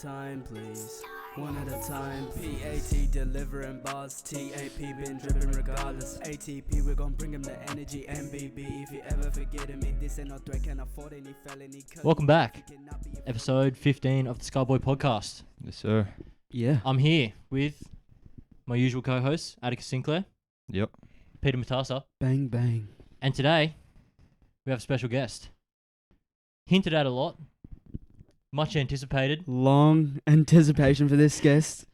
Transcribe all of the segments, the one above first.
time, please. One at a time. PAT delivering bars. TAP been dripping regardless. ATP, we're gonna bring him the energy. MBB, if you ever forgetting me, this ain't no threat, can't afford any felony. Welcome back. Episode 15 of the Skyboy podcast. Yes, sir. Yeah. I'm here with my usual co-hosts, Atticus Sinclair, Yep. Peter Matassa, Bang, bang. and today we have a special guest. Hinted at a lot, much anticipated. Long anticipation for this guest.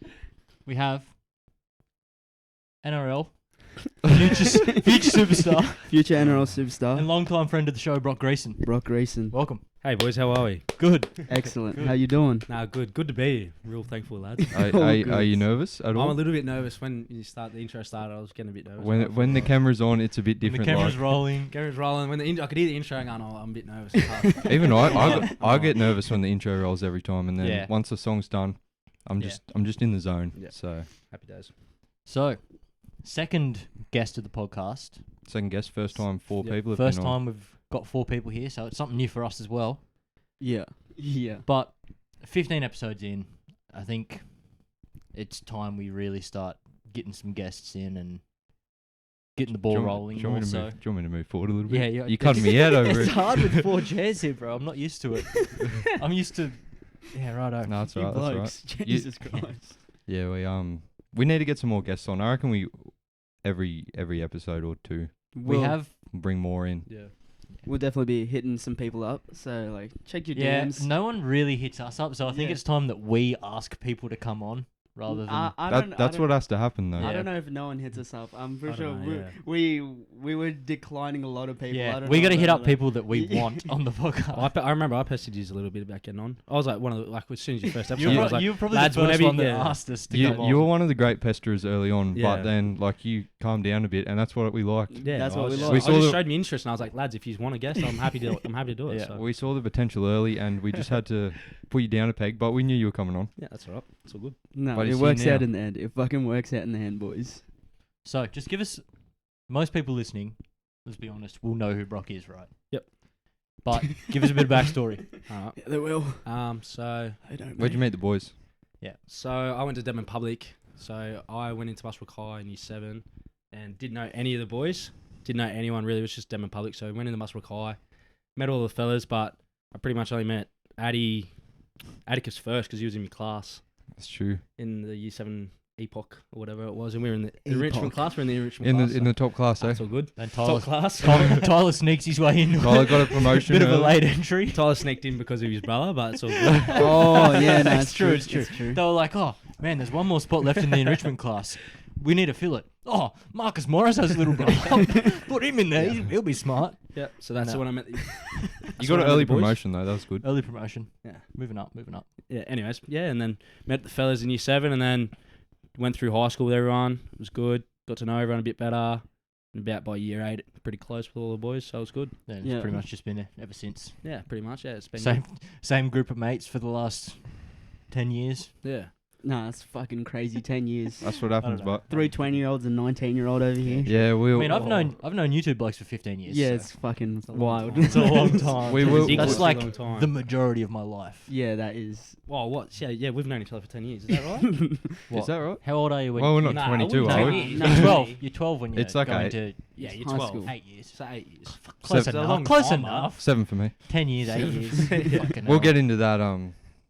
We have NRL, future superstar, Future NRL superstar. and long-time friend of the show, Brock Greacen. Brock Greacen. Welcome. Hey boys, how are we? Good. Excellent. Good. How you doing? Nah, good to be here. Real thankful, lads. Are good. you nervous at I'm a all? little bit nervous when the intro started. I was getting a bit nervous. When the camera's on, it's a bit When the different. camera's like, rolling. camera's rolling, when I could hear the intro going, oh, I'm a bit nervous. even I get nervous when the intro rolls every time, and then Yeah. once the song's done, I'm Yeah. just in the zone. Yeah. So Happy days. So, second guest of the podcast. second guess, first time four Yep. people have First been on. time we've got 4 people here, so it's something new for us as well. Yeah. Yeah. But 15 episodes in, I think it's time we really start getting some guests in and getting the ball Do you rolling. want me to also. move? Do you want me to move forward a little bit? Yeah, yeah. You cutting me out over It's it. hard with 4 chairs here, bro. I'm not used to it. I'm used to. Yeah, righto. No, that's You all right. That's all right. blokes. Jesus Christ. Yeah, we need to get some more guests on. I reckon we every episode or two We have. bring more in. Yeah. We'll definitely be hitting some people up. So, like, check your Yeah, DMs. no one really hits us up, so I think Yeah. it's time that we ask people to come on rather than. That's what has to happen though. I Yeah. don't know if no one hits us up. I'm pretty I sure don't know, yeah. we were declining a lot of people. I yeah, don't we know got to hit about up that. people that we want on the podcast. I remember I pestered you a little bit about getting on. I was like one of the, like as soon as your first episode, You I were, was like, you were probably lads, the first whenever you- one that yeah. asked us to You come on. were one of the great pesterers early on, Yeah. but then like you calmed down a bit, and that's what we liked. yeah, That's I what was we just- like. We I saw just the- showed me interest, and I was like, lads, if you want a guest, I'm happy to do it. Yeah. So. We saw the potential early, and we just had to put you down a peg, but we knew you were coming on. Yeah, that's all right. It's all good. No, But it it's works here out now. in the end. It fucking works out in the end, boys. So, just give us. Most people listening, let's be honest, will know who Brock is, right? Yep. But give us a bit of backstory. All right. Yeah, they will. So I don't. Where'd you meet the boys? So I went to Devon Public. So I went into Buswell High in year 7 and didn't know any of the boys. Didn't know anyone really. It was just Devon Public. So I went into Buswell High, met all the fellas, but I pretty much only met Atticus first because he was in my class That's true. in the year 7 epoch or whatever it was. And we were in the Epoch. enrichment class. We're in the enrichment In class. the top class, eh? That's all good. And Top Tyler, class. Tyler sneaks his way in. Tyler got a promotion. Bit of a early. late entry. Tyler sneaked in because of his brother, but it's all good. Oh yeah, no, It's true, it's true. It's true. They were like, oh, man, there's one more spot left in the enrichment class. We need to fill it. Oh, Marcus Morris has a little brother. Put him in there. Yeah. He'll be smart. Yeah. So that's No. when I met. You got an early promotion though. That was good. Early promotion. Yeah. Moving up. Yeah, anyways, and then met the fellas in year 7 and then went through high school with everyone. It was good. Got to know everyone a bit better. And about by year 8, pretty close with all the boys, so it was good. Then Yeah. it's pretty much just been there ever since. Yeah, pretty much. Yeah, it's been Same group of mates for the last 10 years. good. Yeah. Nah, it's fucking crazy. 10 years. That's what happens, I don't know. but 3 20-year-olds and 19-year-old over here. yeah, I we'll. mean, I've known you two blokes for 15 years. Yeah, so it's fucking a long wild. time. it's a long time. We will- That's Ridiculously like long time. the majority of my life. Yeah, that is. Well, what? Yeah, we've known each other for 10 years. Is that right? What? Is that right? How old are you when Well, we're not Nah, 22, I are wouldn't we? say No. You're 12. You're 12 when you're It's like going eight. to yeah, you're High 12. school. 8 years. So 8 years. close That's a enough. long Close time, enough. 7 for me. 10 years, 8 years. Fucking We'll hell. get into that.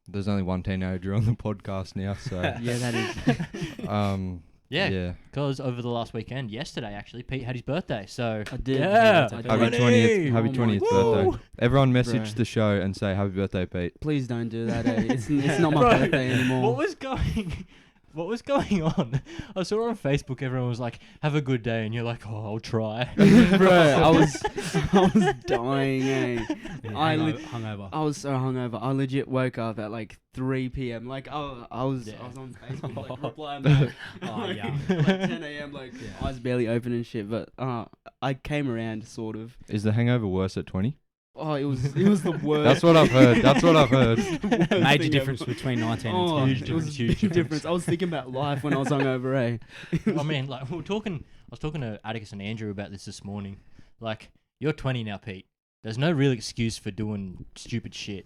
There's only one teenager on the podcast now, so Yeah, that is. Yeah, because over the last weekend, yesterday actually, Pete had his birthday. So I did. Yeah. I did. Happy Money! 20th, happy Oh my 20th God. birthday! Everyone message Bro. the show and say happy birthday, Pete. Please don't do that. It's not my Bro, birthday anymore. What was going on? I saw on Facebook, everyone was like, "Have a good day," and you're like, "Oh, I'll try." Bro, I was dying. Hungover. I was so hungover. I legit woke up at like 3 p.m. Like I was on Facebook like replying back. Oh, yeah. Like 10 a.m. Like Yeah. eyes barely open and shit. But I came around sort of. Is the hangover worse at 20? Oh, it was the worst. That's what I've heard. That's what I've heard. Worst Major thing difference ever. between 19 and Oh, 20. Huge it was difference, a huge big difference. I was thinking about life when I was hungover, eh? I mean, like I was talking to Atticus and Andrew about this morning. Like, you're 20 now, Pete. There's no real excuse for doing stupid shit.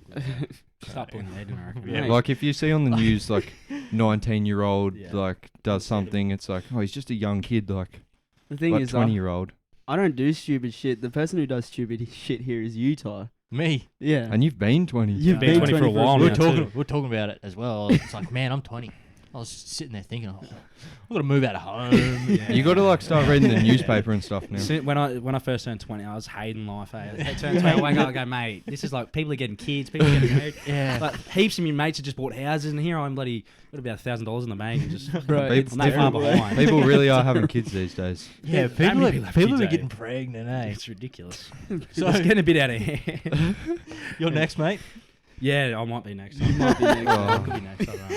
Start pulling your head in, I reckon. Yeah. Like if you see on the news like 19-year-old Yeah. like does something, it's like, oh, he's just a young kid, like The thing is, 20-year-old. I don't do stupid shit. The person who does stupid shit here is Utah. Me. Yeah. And you've been 20. You've been 20 for a while We now. were talking about it as well. It's like, man, I'm 20. I was sitting there thinking, oh, I've got to move out of home. Yeah. You got to like start reading the newspaper and stuff now. When I first turned 20, I was hating life. I turned 20, I wake up and go, mate, this is like people are getting kids, people are getting married. Yeah. Like heaps of my mates have just bought houses, and here I'm bloody got about $1,000 in the bank and just Bro, People- it's I'm that far terrible. behind. People really are having kids these days. Yeah, How people many are, people have people kids, are eh? getting pregnant, eh? It's ridiculous. So It's getting a bit out of hand. you're next, mate? Yeah, I might be next. You might be next. Oh. I could be next. I don't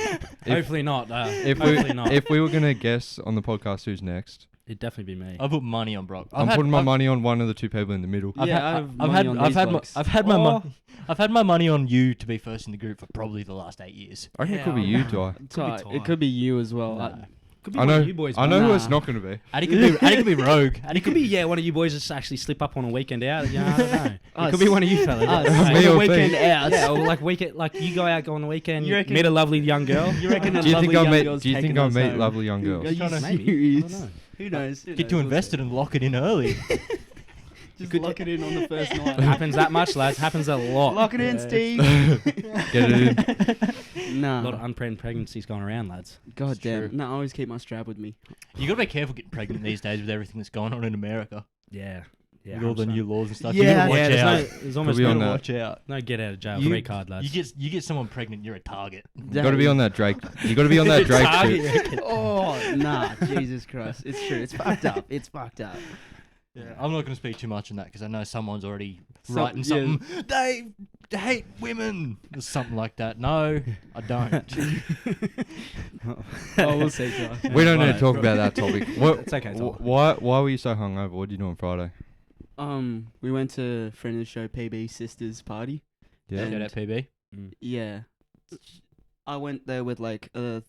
know. Hopefully not. If Hopefully not. If we were gonna guess on the podcast who's next, It'd definitely be me. I put money on Brock. I'm putting my money on one of the two people in the middle. I've Yeah, had, I have I've money had, on I've these had, my, blokes. I've had my, Oh. I've had my money on you to be first in the group for probably the last 8 years. I reckon Yeah, it could be I you, know. Ty. Ty, Ty. it could be you as well. Nah. Could be I one know. of you boys. I know who it's Nah. not gonna be. Addy could be rogue. Addy It could be one of you boys just actually slip up on a weekend out. Yeah, I don't know. It Us. could be one of you fellas. Us. Me On or the weekend Pete. out. Yeah, or like weekend, like you go out, go on the weekend, You you reckon- meet a lovely young girl. You reckon? Do you think I'll I'll meet? Do you think I'll meet lovely young Are girls? you Maybe. I serious? don't know. Who knows? Who Get knows? too We'll invested see. and lock it in early. Just lock it in on the first night. Happens that much, lads. Happens a lot. Lock it in, Steve. Get it in. A lot of Nah. unplanned pregnancies going around, lads. God It's damn. true. No, I always keep my strap with me. You got to be careful getting pregnant these days with everything that's going on in America. Yeah. Yeah. With all the 100%. new laws and stuff. Yeah. You gotta watch Yeah, out. there's almost be on no, that. Watch out. no get out of jail You- free card, lads. You get someone pregnant, you're a target. Got to be on that Drake. You got to be on that Drake shit. Oh, nah. Jesus Christ. It's true. It's fucked up. It's fucked up. Yeah, I'm not going to speak too much on that because I know someone's already Some- writing yeah. something. They hate women or something like that. No, I don't. Oh, we'll see, Ty. We don't need to Right. talk about that topic. What, It's okay, Tom. why were you so hungover? What did you do on Friday? We went to friend of the show PB Sisters party. Yeah. Shout out PB. Yeah. I went there with like a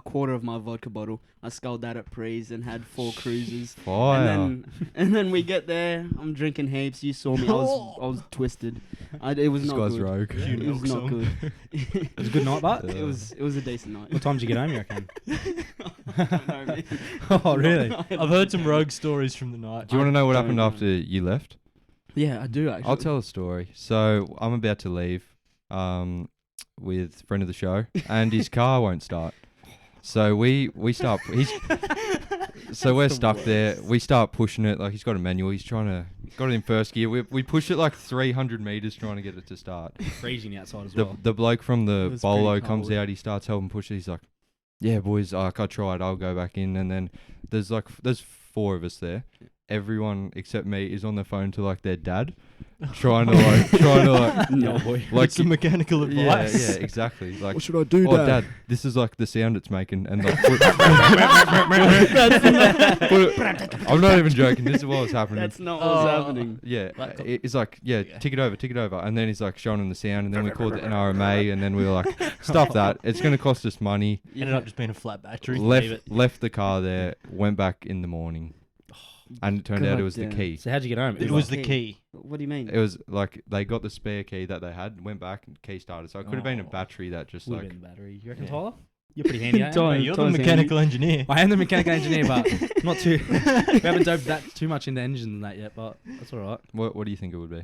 quarter of my vodka bottle. I sculled that at Prees and had 4 cruises. Fire. And then we get there. I'm drinking heaps. You saw me. I was twisted. It was This not guy's good. rogue. It was Milk not song. good. It was a good night, but It was a decent night. what time did you get home, you reckon? I don't know, man. Oh, really? I've heard some rogue stories from the night. Do you want to know what don't happened know. after you left? Yeah, I do actually. I'll tell a story. So I'm about to leave with friend of the show, and his car won't start. So we start. So we're stuck there. We start pushing it. Like he's got a manual. He's got it in first gear. We push it like 300 meters trying to get it to start. Freezing outside as The well. the bloke from It the was bolo pretty comes cold. out. He starts helping push it. He's like, "Yeah, boys, I tried. I'll go back in." And then there's 4 of us there. Everyone except me is on the phone to like their dad, trying to like No, boy. like some mechanical advice. yeah, exactly. Like, should I do, oh, dad, this is like the sound it's making, and like, I'm not even joking. This is what was happening. That's not what's Oh. happening. Yeah, Like- it's like, yeah, Yeah. tick it over, and then he's like showing him the sound, and then we called the NRMA, and then we were like, stop that, it's gonna cost us money. Ended up just being a flat battery. Left the car there, went back in the morning, and it turned out God it was the damn. key. So how'd you get home? It was the key. What do you mean? It was like they got the spare key that they had, went back, and key started. So it could have been a Oh. battery that just Would have like. been the battery. You reckon, Yeah. Tyler? You're pretty handy, eh? Tyler. Hey, you're the Tom's mechanical engineer. I am the mechanical engineer, but not too. We haven't dove that too much into engines and that yet, but that's all right. What do you think it would be?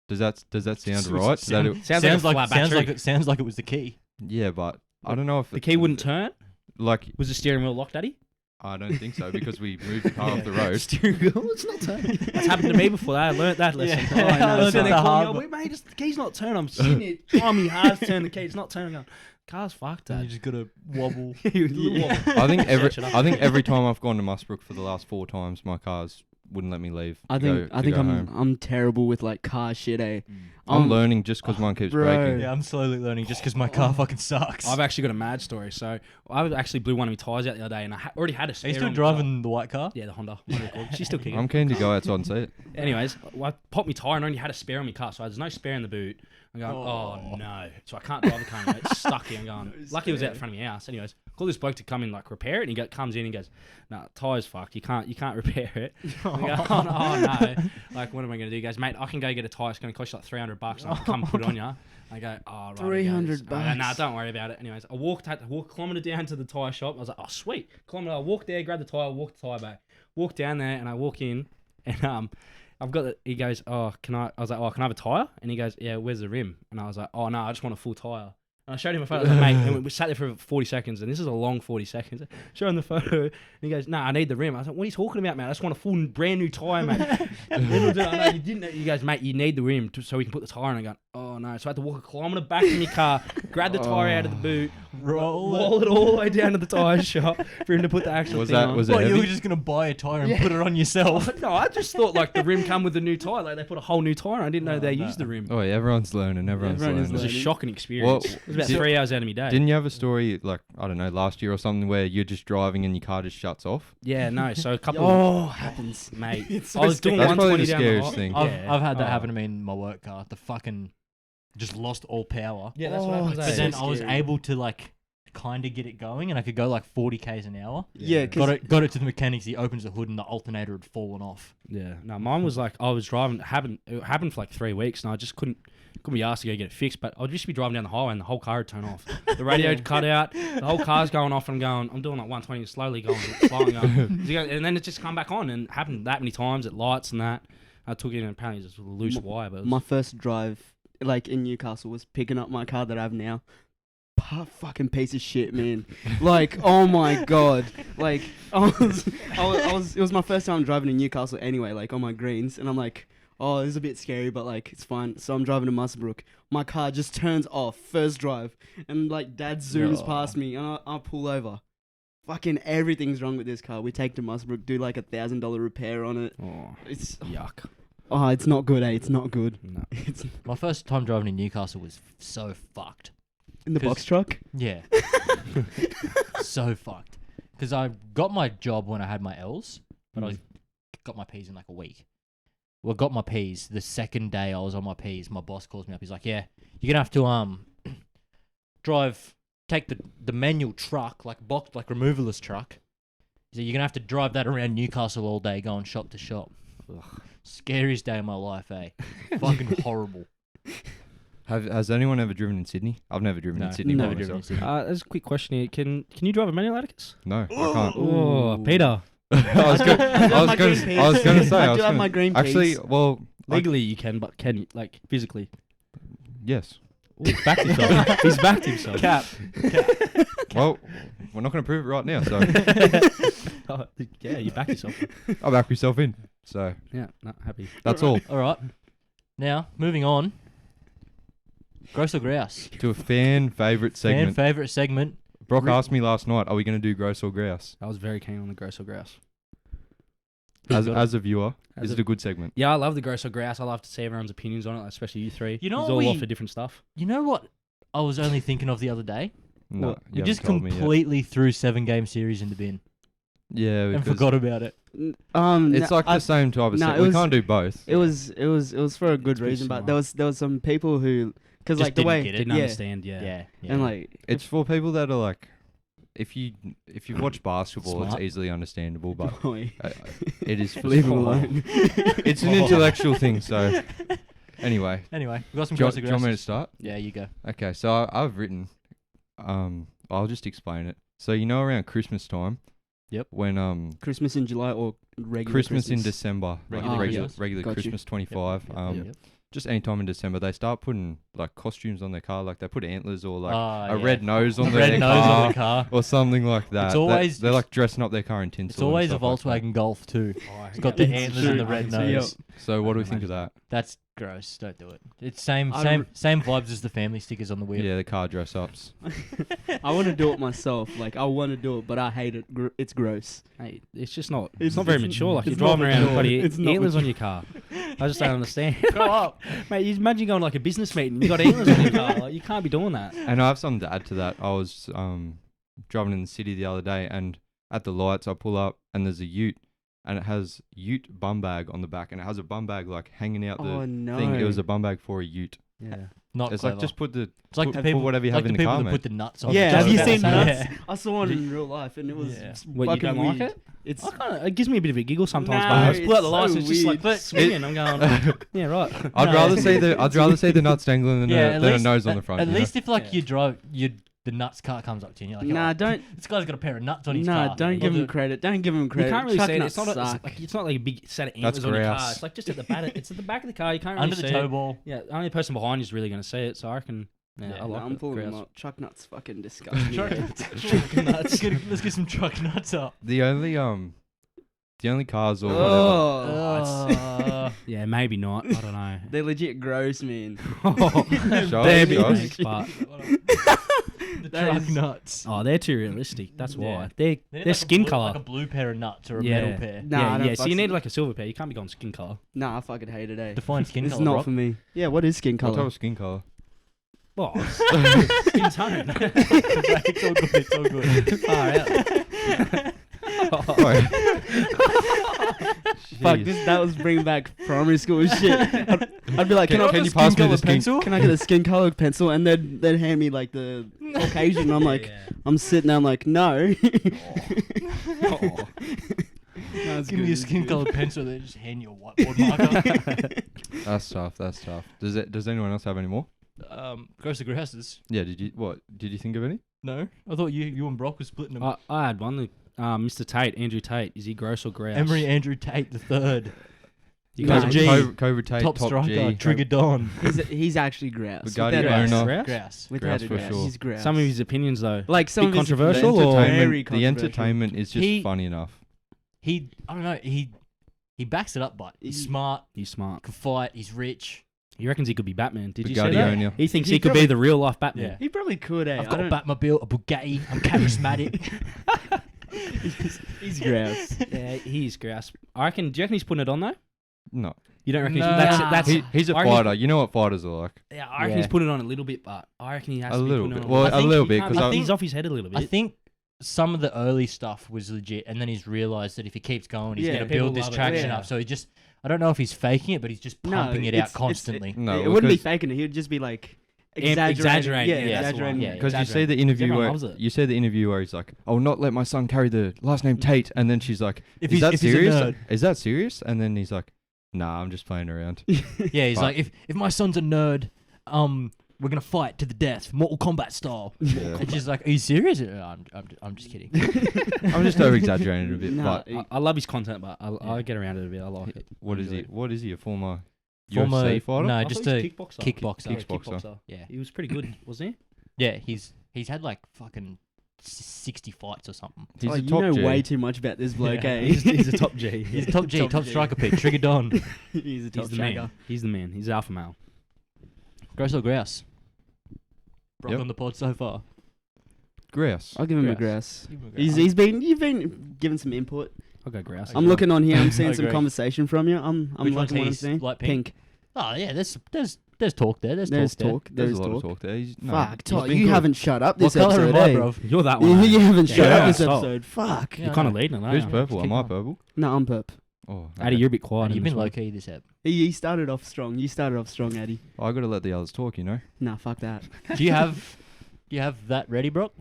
Does that sound So- right? sound- That it- Sounds like a flat battery. sounds like it was the key. yeah, but I don't know if The key wouldn't turn. Like, Was the steering wheel locked, Daddy? I don't think so because we moved the car off the road. Steering wheel, it's not turning. That's happened to me before. I learnt that lesson. Yeah. Oh, I I know. learnt So it they the call hard me, way. wait, mate, the key's not turning. I'm sitting here trying me hard to turn the key. It's not turning. Car's fucked, And you Dad. just gotta wobble. Yeah. I think Search it up. every time I've gone to Musbrook for the last 4 times, my cars wouldn't let me leave. I to think go I'm home. I'm terrible with like car shit, eh? I'm learning just because mine keeps bro. breaking. Yeah, I'm slowly learning just because my car fucking sucks. I've actually got a mad story. So I actually blew one of my tyres out the other day, and I already had a Are spare. you still on the car. driving the white car? Yeah, the Honda. She's still kicking. I'm keen to go outside and see it. Anyways, I popped my tyre and only had a spare on my car, so there's no spare in the boot. I'm going, oh Oh. no. So I can't drive the car anymore. It's stuck here. I'm going, lucky it was out in front of my house. Anyways, call this bloke to come in, like, repair it. And he comes in and goes, nah, tire's fucked. You can't repair it. I go, oh no. Like, what am I going to do? He goes, mate, I can go get a tire. It's going to cost you like $300 and I'll come put it on you. I go, oh, right. $300. Nah, don't worry about it. Anyways, I had to walk a kilometre down to the tyre shop. I was like, oh, sweet. Kilometre. I walked there, grabbed the tyre, walked the tyre back. Walk down there and I walk in and I've got he goes, oh, I was like, oh, can I have a tyre? And he goes, yeah, where's the rim? And I was like, oh, no, I just want a full tyre. And I showed him a photo. I was like, mate, and we sat there for 40 seconds, and this is a long 40 seconds. Show him the photo, and he goes, nah, I need the rim. I was like, what are you talking about, mate? I just want a full brand new tyre, mate. And then I know you didn't. You goes, mate, you need the rim so we can put the tyre in. I go, oh no. So I had to walk a kilometre back from your car, grab the tyre out of the boot, roll it all the way down to the tyre shop for him to put the actual thing on. Was it What, you heavy? were just gonna buy a tire and put it on yourself? No, I just thought like the rim come with the new tyre. Like they put a whole new tyre on. I didn't know they used the rim. Oh, yeah, everyone's learning. Everyone's Everyone is It was a learning. shocking experience. Well, It was about did- 3 hours out of my day. Didn't you have a story, like, I don't know, last year or something, where you're just driving and your car just shuts off? Yeah, no. So a couple Oh, happens. mate. It's I was doing That's probably 120 the down scariest the thing. I've had that Oh. happen to me in my work car. The fucking just lost all power. Yeah, that's what Oh, happens. it's But eh? then so I was scary. able to like kind of get it going, and I could go like 40 k's an hour. Yeah, Got it to the mechanics. He opens the hood, and the alternator had fallen off. Yeah, no, mine was like I was driving. It happened for like 3 weeks, and I just couldn't be asked to go get it fixed. But I'd just be driving down the highway, and the whole car would turn off. The radio would cut out. The whole car's going off, and I'm doing like 120, slowly going, and then it just come back on, and it happened that many times at lights and that. I took it, and apparently it was a loose wire. But it was, My first drive, like in Newcastle, was picking up my car that I have now. Fucking piece of shit, man. Like, oh my god. Like, it was my first time driving in Newcastle anyway, like on my greens, and I'm like, oh, this is a bit scary, but like, it's fine. So I'm driving to Musselbrook. My car just turns off, first drive, and like, Dad zooms Oh. past me, and I pull over. Fucking everything's wrong with this car. We take to Musselbrook, do like $1,000 repair on it. oh, It's yuck. it's not good, eh? It's not good. No. It's My first time driving in Newcastle was so fucked. in the 'Cause- box truck. Yeah. So fucked. Because I got my job when I had my L's, but I got my P's in like a week. Well, got my P's. The second day I was on my P's, my boss calls me up. He's like, yeah, you're going to have to take the manual truck, like removalist truck. He said, you're going to have to drive that around Newcastle all day, going shop to shop. Ugh. Scariest day of my life, eh? Fucking horrible. Has anyone ever driven in Sydney? I've never driven in No, Sydney. never by driven in myself. Sydney. There's a quick question here. Can you drive a manual, Atticus? No, I can't. Oh, Peter. I was going to say. I do have my green Actually, piece. well, Legally, you can, but can you, like, physically? yes. Ooh, he's backed himself. He's backed himself. Cap. Well, we're not going to prove it right now, so Oh, yeah, you back yourself. I'll back myself in. So Yeah, not happy. that's all. All right. Now, moving on. Gross or grouse? To a fan favourite segment. Fan favourite segment. Brock asked me last night, are we going to do gross or grouse? I was very keen on the gross or grouse. As a viewer, As is a- it a good segment? Yeah, I love the gross or grouse. I love to see everyone's opinions on it, especially you three. You know It's what all we- off for different stuff. You know what I was only thinking of the other day? No, What? you We just haven't told me yet. completely threw 7-game series in the bin Yeah, and because forgot about it. it's like the same type of no, segment. it We was- can't do both. It was for a good pretty reason, but similar. there was some people who, because Just like the didn't way get it. Didn't yeah, understand, yeah. Yeah. and like It's for people that are like, if you watch basketball, Smart. it's easily understandable, but boy, it is for leave it alone. It's an intellectual thing. So anyway, Anyway, we got some do you, gross or do you want me to grouses. start? Yeah, you go. Okay, so I've written. I'll just explain it. So you know, around Christmas time. Yep. When Christmas in July or regular Christmas in December, Regular like Christmas. regular Got you. Christmas 25. Yep. Just any time in December, they start putting like costumes on their car, like they put antlers or like Ah, a yeah. red nose on A their red nose car on the car. or something like that. It's always- they're like dressing up their car in tinsel. It's always a and stuff like Volkswagen Golf too. Oh, It's got the It's antlers true. and the I red can see nose. it. that. So what do we I think of imagine that? That's gross. Don't do it. It's same I same re- same vibes as the family stickers on the wheel. Yeah, the car dress ups. I want to do it myself. Like I want to do it, but I hate it. It's gross. Hey, it's just not. It's- It's not very it's- mature. Like you're it's not driving around with mature. bloody It's not antlers on your car. I just don't understand. Grow up, mate. You imagine going to like a business meeting. And you got antlers on your car. Like you can't be doing that. And I have something to add to that. I was driving in the city the other day, and at the lights, I pull up, and there's a Ute, and it has Ute bum bag on the back, and it has a bum bag like hanging out the Oh no! thing. It was a bum bag for a Ute. Yeah. Not It's clever. like just put the it's like put, the people, put whatever you have like in the the people car, that mate. put the nuts on. Yeah, the have you jar. seen Yeah. nuts? I saw one in real life, and it was Yeah. What, you fucking don't weird. like it? It's It gives me a bit of a giggle sometimes. No, but I pull out the it's lights, so it's just like weird. swinging. I'm going, yeah, right. I'd No, rather it's- see the nuts dangling than, Yeah, than a nose on the front. At you know? least if like Yeah. you drive, the nuts car comes up to you, and you're like, nah, oh, don't. this guy's got a pair of nuts on his Nah, car. don't give Love him it. credit. Don't give him credit. You can't really Chuck see it. nuts suck. It's not like a big set of That's antlers on the car. grouse. It's like just at the back. It's at the back of the car. You can't really Under the see toe it. ball. Yeah, the only person behind you is really going to see it. So I reckon. Yeah, Yeah, I like I'm it. pulling them Grouse. up. Chuck nuts fucking disgust me. Truck nuts. Let's get some truck nuts up. The only cars or whatever. Oh, Yeah, maybe not. I don't know. they're legit gross, man. Show They're us, big, show us. thanks, but The That truck is- nuts. oh, they're too realistic. That's Yeah. why They need they're like a skin blue- color. like a blue pair of nuts or a Yeah. metal pair. Nah, I yeah, don't yeah. So fucks you need with- like a silver pair. You can't be going skin color. Nah, I fucking hate it. Eh? Define skin It's color. not Rob. for me. Yeah, what is skin What type color? of skin color? Well, skin tone. It's all good. It's all good. Far out. Fuck, Jeez. that was bringing back primary school shit. I'd be like, Can can I you pass me the skin? pencil? Can I get a skin colored pencil? And they'd hand me like the Caucasian. And I'm like, Yeah. I'm sitting there. I'm like, no. Oh. Give me a skin colored pencil. They just hand you a whiteboard marker. That's tough. That's tough. Does anyone else have any more? Gross aggressors. Yeah. Did you think of any? No, I thought you and Brock were splitting them. I had one. Mr. Tate, Andrew Tate. Is he gross or grouse? Emery Andrew Tate the third. You Nah, guys G. Cobra Tate, Top striker. G. Trigger Don. He's actually grouse. Bugatti Without a owner. doubt. Grouse? Grass. Without Grouse a for doubt. sure. He's grouse. Some of his opinions though. like some bit of his controversial opinions or- are very The controversial. entertainment is just He- funny enough. I don't know. He backs it up, but he's He- smart. He's smart. Can fight. He's rich. He reckons he could be Batman. Did you see Bugatti that? owner. He thinks He he could be probably- the real life Batman. Yeah. He probably could. Eh? I've I got a don't- Batmobile, a Bugatti. I'm charismatic. He's grouse. Yeah, he's grouse. I reckon. Do you reckon he's putting it on though? No. You don't reckon? Nah. That's He's a I reckon- fighter. You know what fighters are like. Yeah, I reckon Yeah. he's putting it on a little bit, but I reckon he has A to be little putting it bit. on Well, I a think little he bit can't because be- I he's off his head a little I bit. think some of the early stuff was legit, and then he's realised that if he keeps going, he's Yeah, going to people build this love it. traction Yeah. up. So he just, I don't know if he's faking it, but he's just pumping it out constantly. No, it wouldn't be because- faking it. He would just be like Exaggerating. Yeah, Yeah, that's the one. exaggerating. Yeah, Because you see the Exaggerating. interview Everyone where loves it. you see the interview where he's like, "I will not let my son carry the last name Tate," and then she's like, If "Is he's- that if he's a serious? nerd. Is that serious?" And then he's like, "Nah, I'm just playing around." Yeah, he's But- like, if my son's a nerd, we're gonna fight to the death, Mortal Kombat style. Yeah. And she's like, are you serious? I'm just kidding. I'm just over exaggerating a bit, Nah, but I love his content, but I get around it a bit. I like it. what is Enjoy he? it. What is he? A former Former- UFC fighter? no, I just thought he a was kickboxer. kickboxer. Kickboxer. Yeah, He was pretty good, wasn't yeah. He's had like fucking 60 fights or something. He's Oh, a you top know G. way too much about this bloke, Yeah. eh? he? He's a top G. He's a top G, Top top G. striker pick. Trigger Don. He's a top He's the tracker. man. He's the man. He's alpha male. Gross or grouse? Brock Yep. on the pod so far. Grouse. I'll give him a Grouse. grass. You've been giving some input. I'll go grouse. I'm looking on here. I'm seeing I some agree. conversation from you. I'm Which one's liking what I'm his? seeing. Light pink? Oh yeah, there's talk there. There's There's talk there. talk. There's There's a lot of talk. talk there. Fuck, he's Todd, been you good. haven't shut up What this colour episode, am I, eh? bro? You're that You, one. you haven't shut Yeah, up this so- episode. Fuck. Yeah, You're kind I of know. leading it. Who's aren't you? purple? Am I purple? No, I'm perp. Oh, Addy, you're a bit quiet. And in you've this been one. low key this ep. He started off strong. You started off strong, Addy. I got to let the others talk. You know. Nah, fuck that. Do you have that ready, Brock?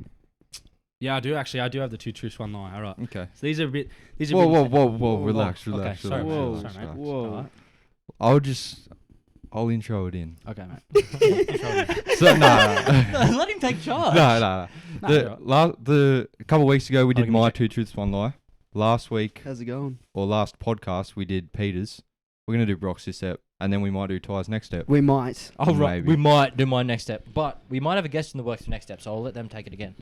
Yeah, I do actually. I do have the two truths, one lie. All right. Okay. So these are a bit. These are Whoa, a whoa, bit whoa, whoa! Relax, Okay, relax, sorry, relax, Whoa, relax, sorry, mate. relax. Whoa. I'll intro it in. Okay, mate. So Let him take charge. no. No, you're right. The a couple of weeks ago we did give me my a sec. two truths, one lie. Last week How's it going? or last podcast we did Peter's. We're gonna do Brock's this step, and then we might do Ty's next step. We might. Oh, right. Maybe. We might do my next step, but we might have a guest in the works for next step, so I'll let them take it again.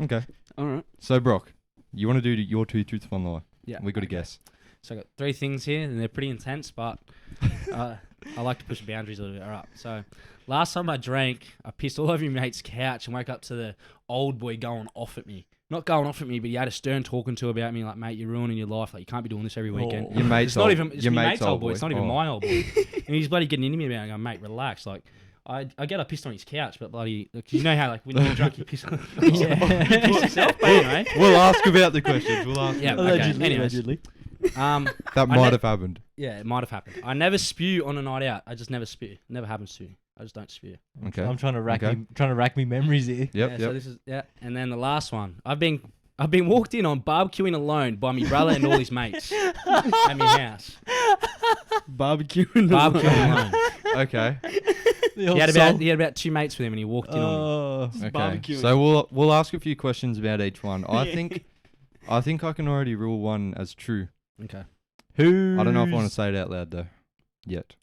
Okay. All right. So Brock, you want to do your two truths, one lie? Yeah. We got to okay. guess. So I got three things here, and they're pretty intense, but I like to push the boundaries a little bit. All right. So last time I drank, I pissed all over your mate's couch and woke up to the old boy going off at me. Not going off at me, but he had a stern talking to about me, like, mate, you're ruining your life. Like, you can't be doing this every weekend. Oh. Your mate's It's not old, even it's your my mate's mate's old boy. It's not even Oh. my old boy. And he's bloody getting into me about it. I go, mate, relax. Like, I get I pissed on his couch, but bloody, look, you know how like when you're drunk you piss on yourself, but anyway. We'll ask about the questions. We'll ask. Yeah, about okay. Allegedly, Anyways. allegedly. that I might ne- have happened. Yeah, it might have happened. I never spew on a night out. I just never spew. Never happens to. I just don't spew. Okay. I'm trying to rack Okay. me memories here. Yep. Yeah, Yep. So this is and then the last one. I've been walked in on barbecuing alone by my brother and all his mates at my house. Barbecuing. Barbecuing alone. Okay. He had about 2 mates with him, and he walked in on me. Okay. barbecuing. So we'll ask a few questions about each one. I think I can already rule one as true. Okay. Who? I don't know if I want to say it out loud though. Yet.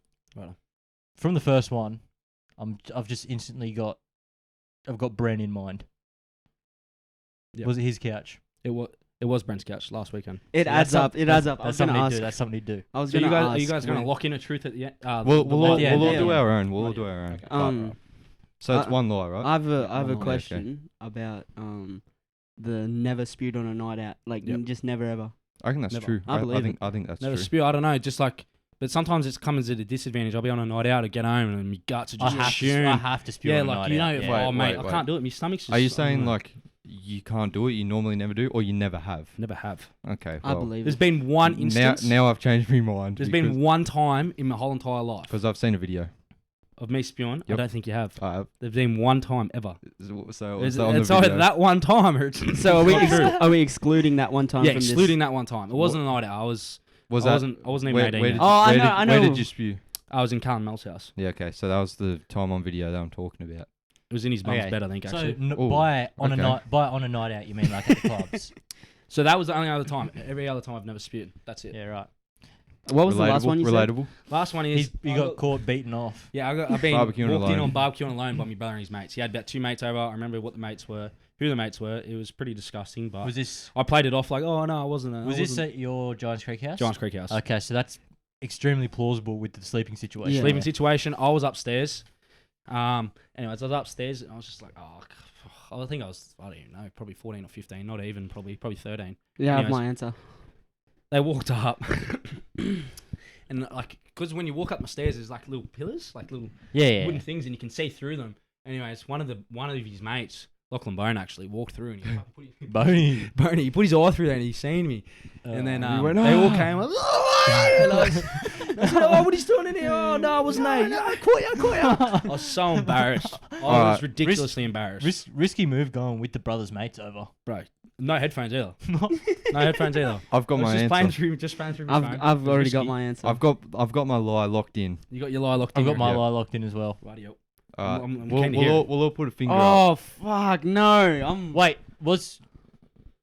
From the first one, I've just instantly got Bren in mind. Yep. Was it his couch? It was Brent's couch last weekend. It So adds that's up. It adds up. I That's was something gonna he'd ask. do. That's something he'd do. I was So gonna ask. are you guys going to when- lock in a truth at the end? We'll all yeah, we'll all yeah. do our own. We'll all Right, do yeah. our own. Okay. So it's I- one lie, right? I have a Okay. question about the never spewed on a night out. Like Yep. just never ever. I think that's Never. true. I believe I think that's Never true. spew. I don't know. Just like, but sometimes it comes at a disadvantage. I'll be on a night out, I get home, and my guts are I just have chewing. to. I have to spew. Yeah, on a like night you know, out, if yeah. oh mate, wait. I can't do it. My stomach's just. Are you I don't saying know. like you can't do it, you normally never do, or you never have? Never have? Okay. I well, believe There's it. been one instance. Now I've changed my mind. There's been one time in my whole entire life because I've seen a video. of me spewing. I Yep. don't think you have. I have. There's been one time ever. So It's on the either video. that one time or it's So are we not true. are we excluding that one time? Yeah, from excluding that one time. It wasn't a night out. I wasn't even where, 18 where yet. did, Oh, I where know, did, I Where know. did you spew? I was in Carl Mel's house. Yeah, okay. So that was the time on video that I'm talking about. It was in his mum's Okay, bed, I think, So actually. Ooh, buy on okay. a night out. You mean like at the clubs? So that was the only other time. Every other time I've never spewed. That's it. Yeah, right. What was the last one you said? Relatable. Last one is He got caught beaten off. Yeah, I've been Barbecuing walked in alone. on barbecuing alone by my brother and his mates. He had about 2 mates over. I remember what the mates were, who the mates were. It was pretty disgusting, but Was this I played it off like, oh no, I wasn't. was this at your Giants Creek house? Giants Creek house? Okay, so that's extremely plausible with the sleeping situation. Yeah. Sleeping situation. I was upstairs. Anyways, I was upstairs and I was just like, I think I don't even know, probably 14 or 15, not even, probably 13. Yeah, I have Anyways. my answer. They walked up. And like, because when you walk up the stairs, there's like little pillars, like little Yeah. wooden things, and you can see through them. Anyways, one of his mates, Lachlan Bone, actually walked through, and he fucking put his Boney. Boney, he put his eye through there, and he seen me. And then we went, they all "Ah." came like, "Oh!" And I said, "Oh, what are you doing in here? Oh no, I wasn't there. No, I caught you. I was so embarrassed. I was Alright. ridiculously embarrassed, Risky move going with the brothers' mates over. bro. No headphones either. No headphones either. I've got I was my just answer. playing through my phone. I've It was already got risky. my answer. I've got my lie locked in. You got your lie locked in. I've got my Yeah. lie locked in as well. Radio. Alright. I'm We'll keen to hear it. all put a finger up. Oh fuck no! I'm Wait, was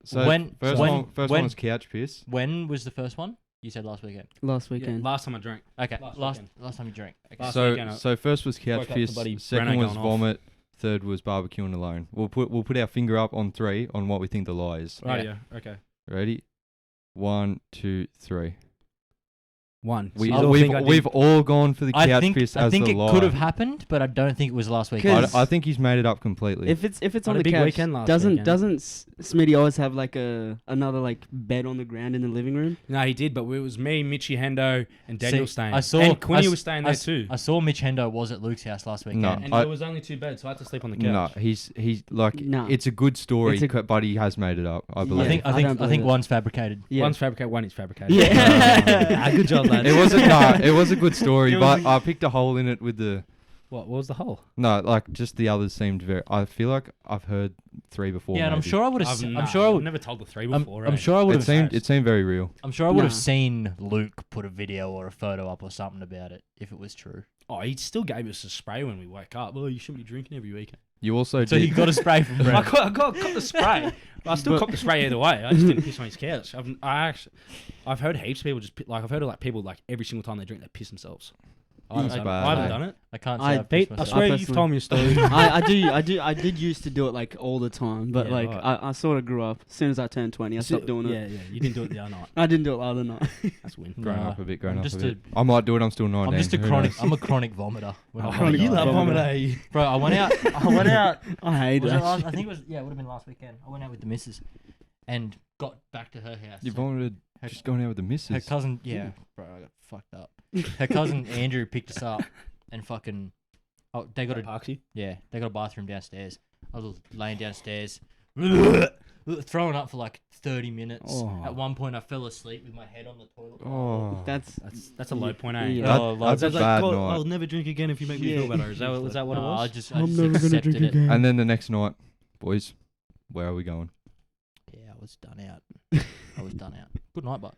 So when- first when- one when- was couch piss. when was the first one? You said last weekend. last Yeah, weekend. last time I drank. Okay, Last weekend. last time you drank. Okay. Last So weekend, so first was couch woke up to piss. bloody Second Breno was going off. vomit. Third was barbecuing alone. We'll put our finger up on 3 on what we think the lie is. Right, yeah. Okay. Ready? 1, 2, 3. One. We, So you all think I did- we've all gone for the couch piss I as think the it lie. could have happened, but I don't think it was last weekend. 'Cause- I think he's made it up completely. If it's Had on a the big couch, weekend last doesn't weekend. Smitty always have like another like bed on the ground in the living room? No, he did, but it was me, Mitchy Hendo, and See, Daniel staying. I saw- and Quinny I was staying there too. I saw Mitch Hendo was at Luke's house last weekend. No. And I- there was only 2 beds, so I had to sleep on the no, couch. he's like No. it's a good story, It's a- but he has made it up. I Yeah. believe. I think I don't believe it. one's fabricated. Yeah. One's fabricated, one is fabricated. Yeah. Good job, lad. it wasn't. It was a good story, but I picked a hole in it with the. What was the hole? No, like just the others seemed very. I feel like I've heard 3 before. Yeah, and I'm maybe. sure I would have. I've never told the 3 before. I'm sure I would It have. seemed very real. I'm sure I would have Nah. seen Luke put a video or a photo up or something about it if it was true. Oh, he still gave us a spray when we woke up. Well, you shouldn't be drinking every weekend. You also So did. you got a spray from I Brent. got the spray. I still copped the spray either way. I just didn't piss on his couch. I've heard heaps of people just I've heard of like people like every single time they drink they piss themselves. I haven't, That's done, it. bad, I haven't eh? done it. I can't say I- I've Pete, pissed I myself. swear you've personally- told me a story. I did used to do it like all the time, but Yeah, like right. I sort of grew up. As soon as I turned 20, I stopped doing it. Yeah, you didn't do it the other night. I didn't do it the other night. That's win. Growing Nah, up a bit. Growing I'm up a just bit. I might do it. I'm still 19. I'm just a who chronic. knows? I'm a chronic vomiter. When I'm Oh, on you a love diet. vomit. eh? Bro, I went out. I hate Was it that. last, I think it was. Yeah, it would have been last weekend. I went out with the missus, and got back to her house. You vomited Her- just going out with the missus. Her cousin, yeah, bro, I got fucked up. Her cousin Andrew picked us up, and fucking, they got a Parksy. yeah, they got a bathroom downstairs. I was laying downstairs, throwing up for like 30 minutes. Oh. At one point, I fell asleep with my head on the toilet. Oh, That's a low point, eh? That- Oh, that's a It's like, bad "God, night. I'll never drink again if you make me Yeah. feel better. Is that what it No, was? I just accepted it. And then the next night, boys, where are we going? Yeah, I was done out. I was done out. Good night, but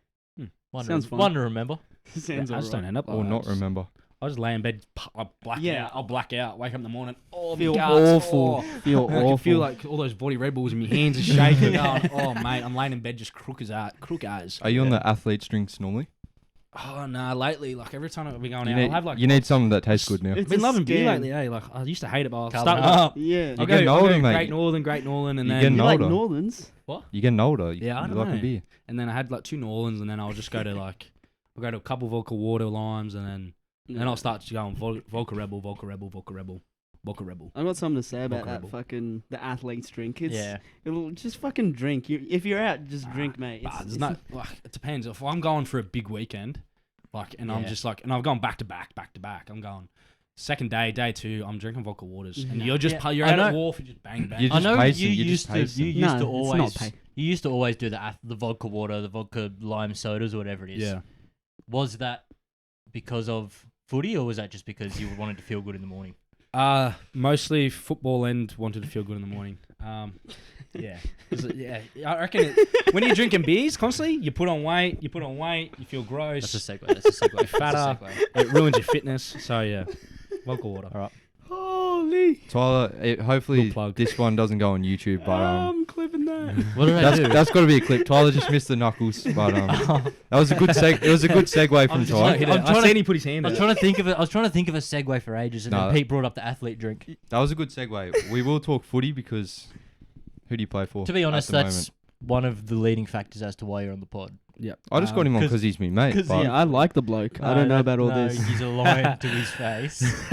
one, Sounds to, fun. one to remember. Sounds I just don't alright. end up like Or that. not remember? I'll just lay in bed, I'll black Yeah. out. I'll black out, wake up in the morning. Oh, my Feel guts, awful. oh. Feel I can awful. feel like all those body Red Bulls and my hands are shaking. Going, oh, mate, I'm laying in bed just crook as. Are you on the athlete's drinks normally? Oh, no, lately, like every time I've been going You out, need, I'll have like... you need something that tastes good now. It's I've been a loving beer scam. lately, eh? Like, I used to hate it, but I'll Carbon start up. Yeah. I'll getting older, go mate. Great Northern, and You're then... getting You like older. Northerns? You're getting older. Yeah, I you don't like a know. beer. And then I had like 2 New Orleans, and then I'll just go to like... I'll go to a couple Vodka Water limes, and then I'll start to go on Vodka Rebel. I've got something to say about Vodka that Rebel. fucking the athlete's drink. It's Yeah. it'll just fucking drink. If you're out, just drink, mate. But It's, there's it's not like it depends. If I'm going for a big weekend, like, and I'm Yeah. just like, and I've gone back to back. I'm going second day, day 2. I'm drinking vodka waters, and No. you're just Yeah. you're I out at know- wharf, you just bang bang. You I just know pacing, you you're used just to. pacing. You used No, to it's not always. pay. You used to always do the vodka water, the vodka lime sodas, or whatever it is. Yeah. Was that because of footy, or was that just because you wanted to feel good in the morning? Mostly football and wanted to feel good in the morning. Yeah. 'Cause yeah. I reckon when you're drinking beers constantly, you put on weight, you feel gross, That's a segue. That's a segue. That's a fatter. segue. it ruins your fitness. So yeah, vodka water. All right. holy. Tyler, hopefully Good plug. this one doesn't go on YouTube, but I'm clipping that. What did I do? that's got to be a clip. Tyler just missed the knuckles, but that was a good it was a good segue from just Tyler. like- I'm I trying seen to- he put his hand I was out. trying to think of it. I was trying to think of a segue for ages, and No. then Pete brought up the athlete drink. That was a good segue. We will talk footy because who do you play for? To be honest, at the that's moment? one of the leading factors as to why you're on the pod. Yeah. I just got him on 'cause- because he's my mate. 'cause but Yeah, I like the bloke. I don't know about all no, this. He's a lion to his face.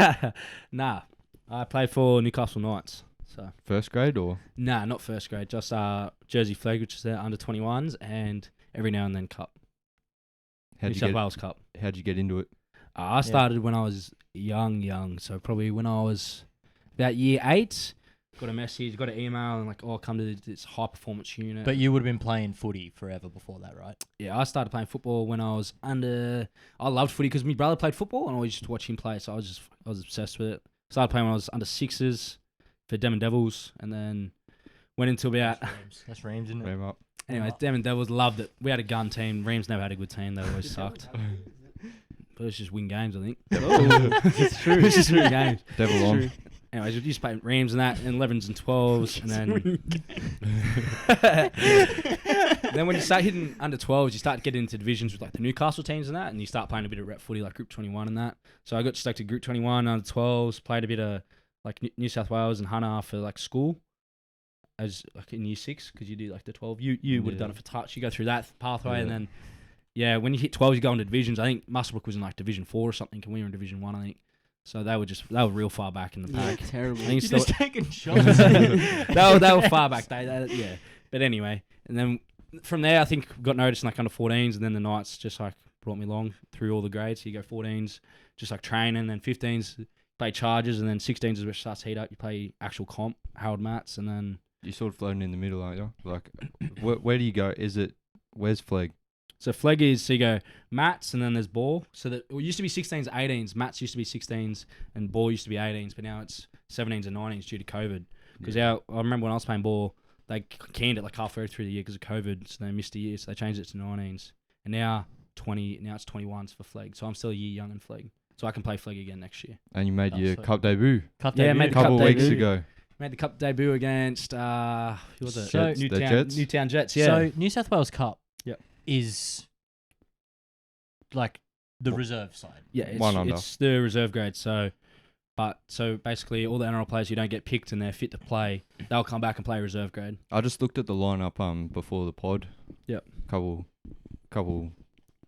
Nah, I played for Newcastle Knights. So first grade or nah, not first grade. Just Jersey Flag, which is their under 21s, and every now and then Cup, New how'd you South get Wales Cup. how'd you get into it? I started when I was young. So probably when I was about year 8. Got a message, got an email, and like, oh, come to this high performance unit. But you would have been playing footy forever before that, right? yeah, I started playing football when I was under. I loved footy because my brother played football, and I always used to watch him play. So I was obsessed with it. Started playing when I was under 6s for Demon Devils, and then went into about. That's Reams, isn't it? Ram up. Anyway, Demon Devils loved it. We had a gun team. Reams never had a good team. They always sucked. But it was just win games, I think. It's true. It was just win games. Devil on. True. Anyways, we used to play Rams and that, and 11s and 12s, and then when you start hitting under 12s, you start getting into divisions with like the Newcastle teams and that, and you start playing a bit of rep footy like Group 21 and that. So I got selected Group 21 under 12s, played a bit of like New South Wales and Hunter for like school, as like in year 6 because you do like the 12. You would have done it for touch. You go through that pathway, and then when you hit 12s, you go into divisions. I think Musselbrook was in like Division 4 or something, and we were in Division 1, I think. So they were real far back in the Yeah, pack. terrible. I think You're it's just taking shots. they were far back. Yeah. But anyway, and then from there, I think got noticed in like under 14s, and then the Knights just like brought me along through all the grades. So you go 14s, just like training, then 15s, play charges, and then 16s is where it starts to heat up. You play actual comp, Harold Mats, and then You're sort of floating in the middle, aren't you? Like, where do you go? Where's Flag? so flag is so you go Mats, and then there's ball. So that it used to be 16s, 18s. Mats used to be 16s, and ball used to be 18s, but now it's 17s and 19s due to COVID. Because I remember when I was playing ball, they canned it like halfway through the year because of COVID, so they missed a year, so they changed it to 19s. And now it's 21s for flag. So I'm still a year young in flag, so I can play flag again next year. And you made Oh, your sweet. cup debut Cup Yeah, debut. made a the couple cup of weeks debut. ago. Made the cup debut against who was it? So- The Jets? Newtown Jets. Yeah. So New South Wales Cup Yep. is like the reserve side. yeah, it's, One under. it's the reserve grade. So basically, all the NRL players who don't get picked and they're fit to play, they'll come back and play reserve grade. I just looked at the lineup before the pod. Yep. Couple Couple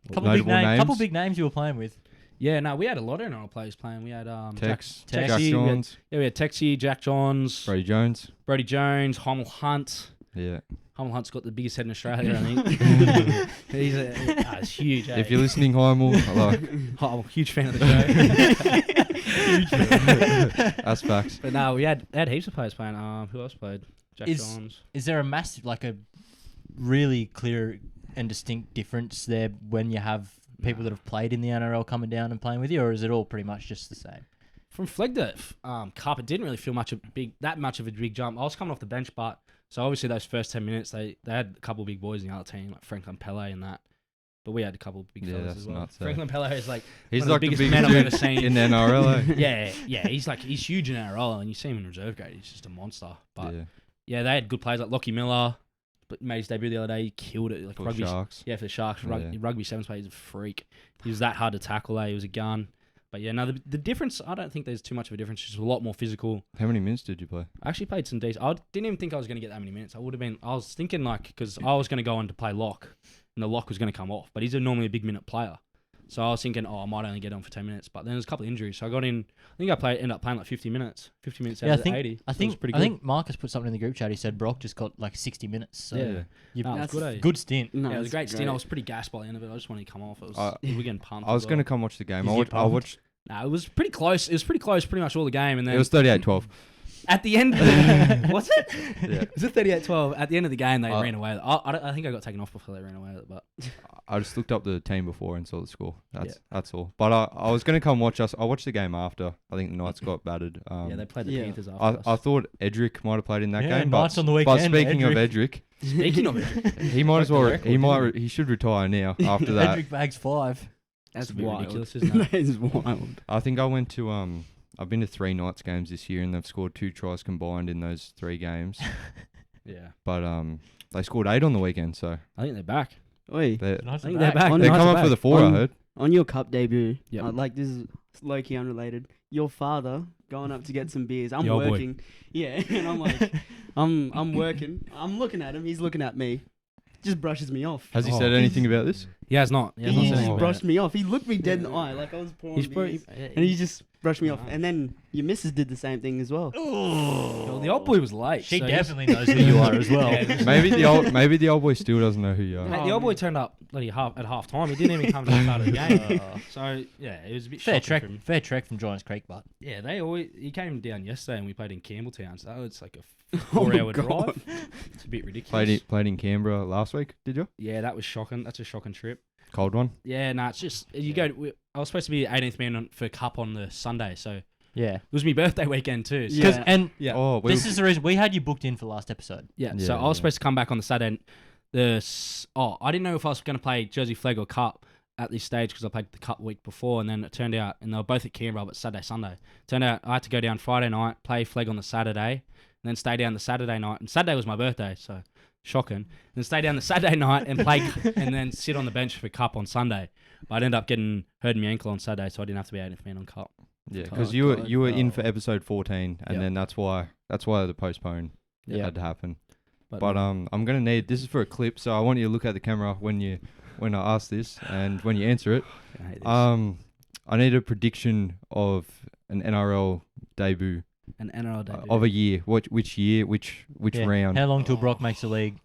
notable names. couple big names you were playing with. Yeah, no, we had a lot of NRL players playing. We had Tex, Tex. Jack Texie, Johns, we had Texie, Jack Johns, Brady Jones. Brody Jones, Hummel Hunt. Yeah. Hummel Hunt's got the biggest head in Australia, I think. He's huge. If you're listening, Heimel, I'm a huge fan of the show. that's facts. But no, we had heaps of players playing. Who else played? Jack Is- Johns. Is there a massive, like a really clear and distinct difference there when you have people that have played in the NRL coming down and playing with you, or is it all pretty much just the same? From Flegg to Cup, it didn't really feel that much of a big jump. I was coming off the bench, but so obviously those first 10 minutes, they had a couple of big boys in the other team, like Franklin Pele and that. But we had a couple of big fellas that's as well. nuts, eh? Franklin Pele is like He's one of like the the biggest biggest men I've ever dude seen. in the NRL. yeah, he's huge in NRL, and you see him in reserve grade. He's just a monster. But Yeah, yeah, they had good players like Lockie Miller, but made his debut the other day. He killed it. Like for rugby, Sharks. yeah, for the Sharks. Yeah. Rugby sevens player, he's a freak. He was that hard to tackle. He was a gun. But yeah, no, the difference, I don't think there's too much of a difference. It's just a lot more physical. How many minutes did you play? I actually played some decent. I didn't even think I was going to get that many minutes. I was thinking like, because I was going to go on to play lock, and the lock was going to come off. But he's normally a big minute player. So I was thinking, I might only get on for 10 minutes. But then there's a couple of injuries. So I got in, I think ended up playing like 50 minutes. 50 minutes out of the 80. I So it was pretty good. I think Marcus put something in the group chat. He said Brock just got like 60 minutes. So Yeah. you No, That's it's good, eh? good stint. No, Yeah, it was a it's great stint. I was pretty gassed by the end of it. I just wanted to come off. We were getting pumped. I was as going to well. come watch the game. Is I you watched. I pumped? watched. No, it was pretty close. It was pretty close pretty much all the game. And then It was 38-12. at the end, was it? Yeah. Was it 38-12? At the end of the game, they I- ran away with it. I think I got taken off before they ran away with it. But I just looked up the team before and saw the score. Yeah. That's all. But I was going to come watch us. I watched the game after. I think the Knights got battered. yeah, they played the yeah. Panthers after I us. thought Edric might have played in that Yeah, game. Knights But, on the but weekend, speaking of Edric, Speaking of it, he might as Broke well. the record, He should retire now. After that, Edric bags 5. That's a bit wild. ridiculous, isn't it? That is wild. I think I went to I've been to 3 Knights games this year, and they've scored 2 tries combined in those 3 games. yeah, But they scored 8 on the weekend, so I think they're back. Oi, they Nice I think they're back. On they Knights come are up for back. the 4. I On- heard. on your cup debut, Yep. like this is low-key unrelated. Your father going up to get some beers. I'm The old boy. working. Yeah, and I'm like, I'm working. I'm looking at him. He's looking at me. Just brushes me off. Has he Oh. said anything about this? He has not. He has not He said just anything about brushed it. me off. He looked me dead in the eye like I was pouring He's beers. probably, And he just brushed me off. Nice. And then your missus did the same thing as well. Well, the old boy was late. She so he's- definitely knows who you are as well. Yeah, Maybe the old boy still doesn't know who you are. Mate, the old boy turned up bloody at half time. He didn't even come to the start of the game. So yeah, it was a bit Fair shocking trek, for him. fair trek from Giants Creek, but Yeah, he came down yesterday and we played in Campbelltown. So that was like a Oh my 4-hour God. drive. It's a bit ridiculous. Played in Canberra last week, did you? Yeah, that was shocking. That's a shocking trip. Cold one. Yeah, no, it's just you go. I was supposed to be 18th man for Cup on the Sunday, so yeah. it was my birthday weekend too. So, Because Yeah. and yeah, Oh, we this is the reason we had you booked in for last episode. yeah. Yeah, So I was yeah. supposed to come back on the Saturday. I didn't know if I was going to play Jersey Flag or Cup at this stage because I played the Cup week before, and then it turned out, and they were both at Canberra, but Saturday, Sunday. Turned out I had to go down Friday night, play Flag on the Saturday, and then stay down the Saturday night. And Saturday was my birthday, so shocking. And then stay down the Saturday night and play, and then sit on the bench for Cup on Sunday. But I'd end up hurting my ankle on Saturday, so I didn't have to be 18th man on Cup. Yeah, Oh, because God. you were in for episode 14, and Yeah. then that's why the postpone Yeah. had to happen. But But I'm gonna need this is for a clip, so I want you to look at the camera when I ask this, and when you answer it, I hate this. I need a prediction of an NRL debut An NRL debut. of a year. Which year? Which Yeah. round? How long till Brock makes the league?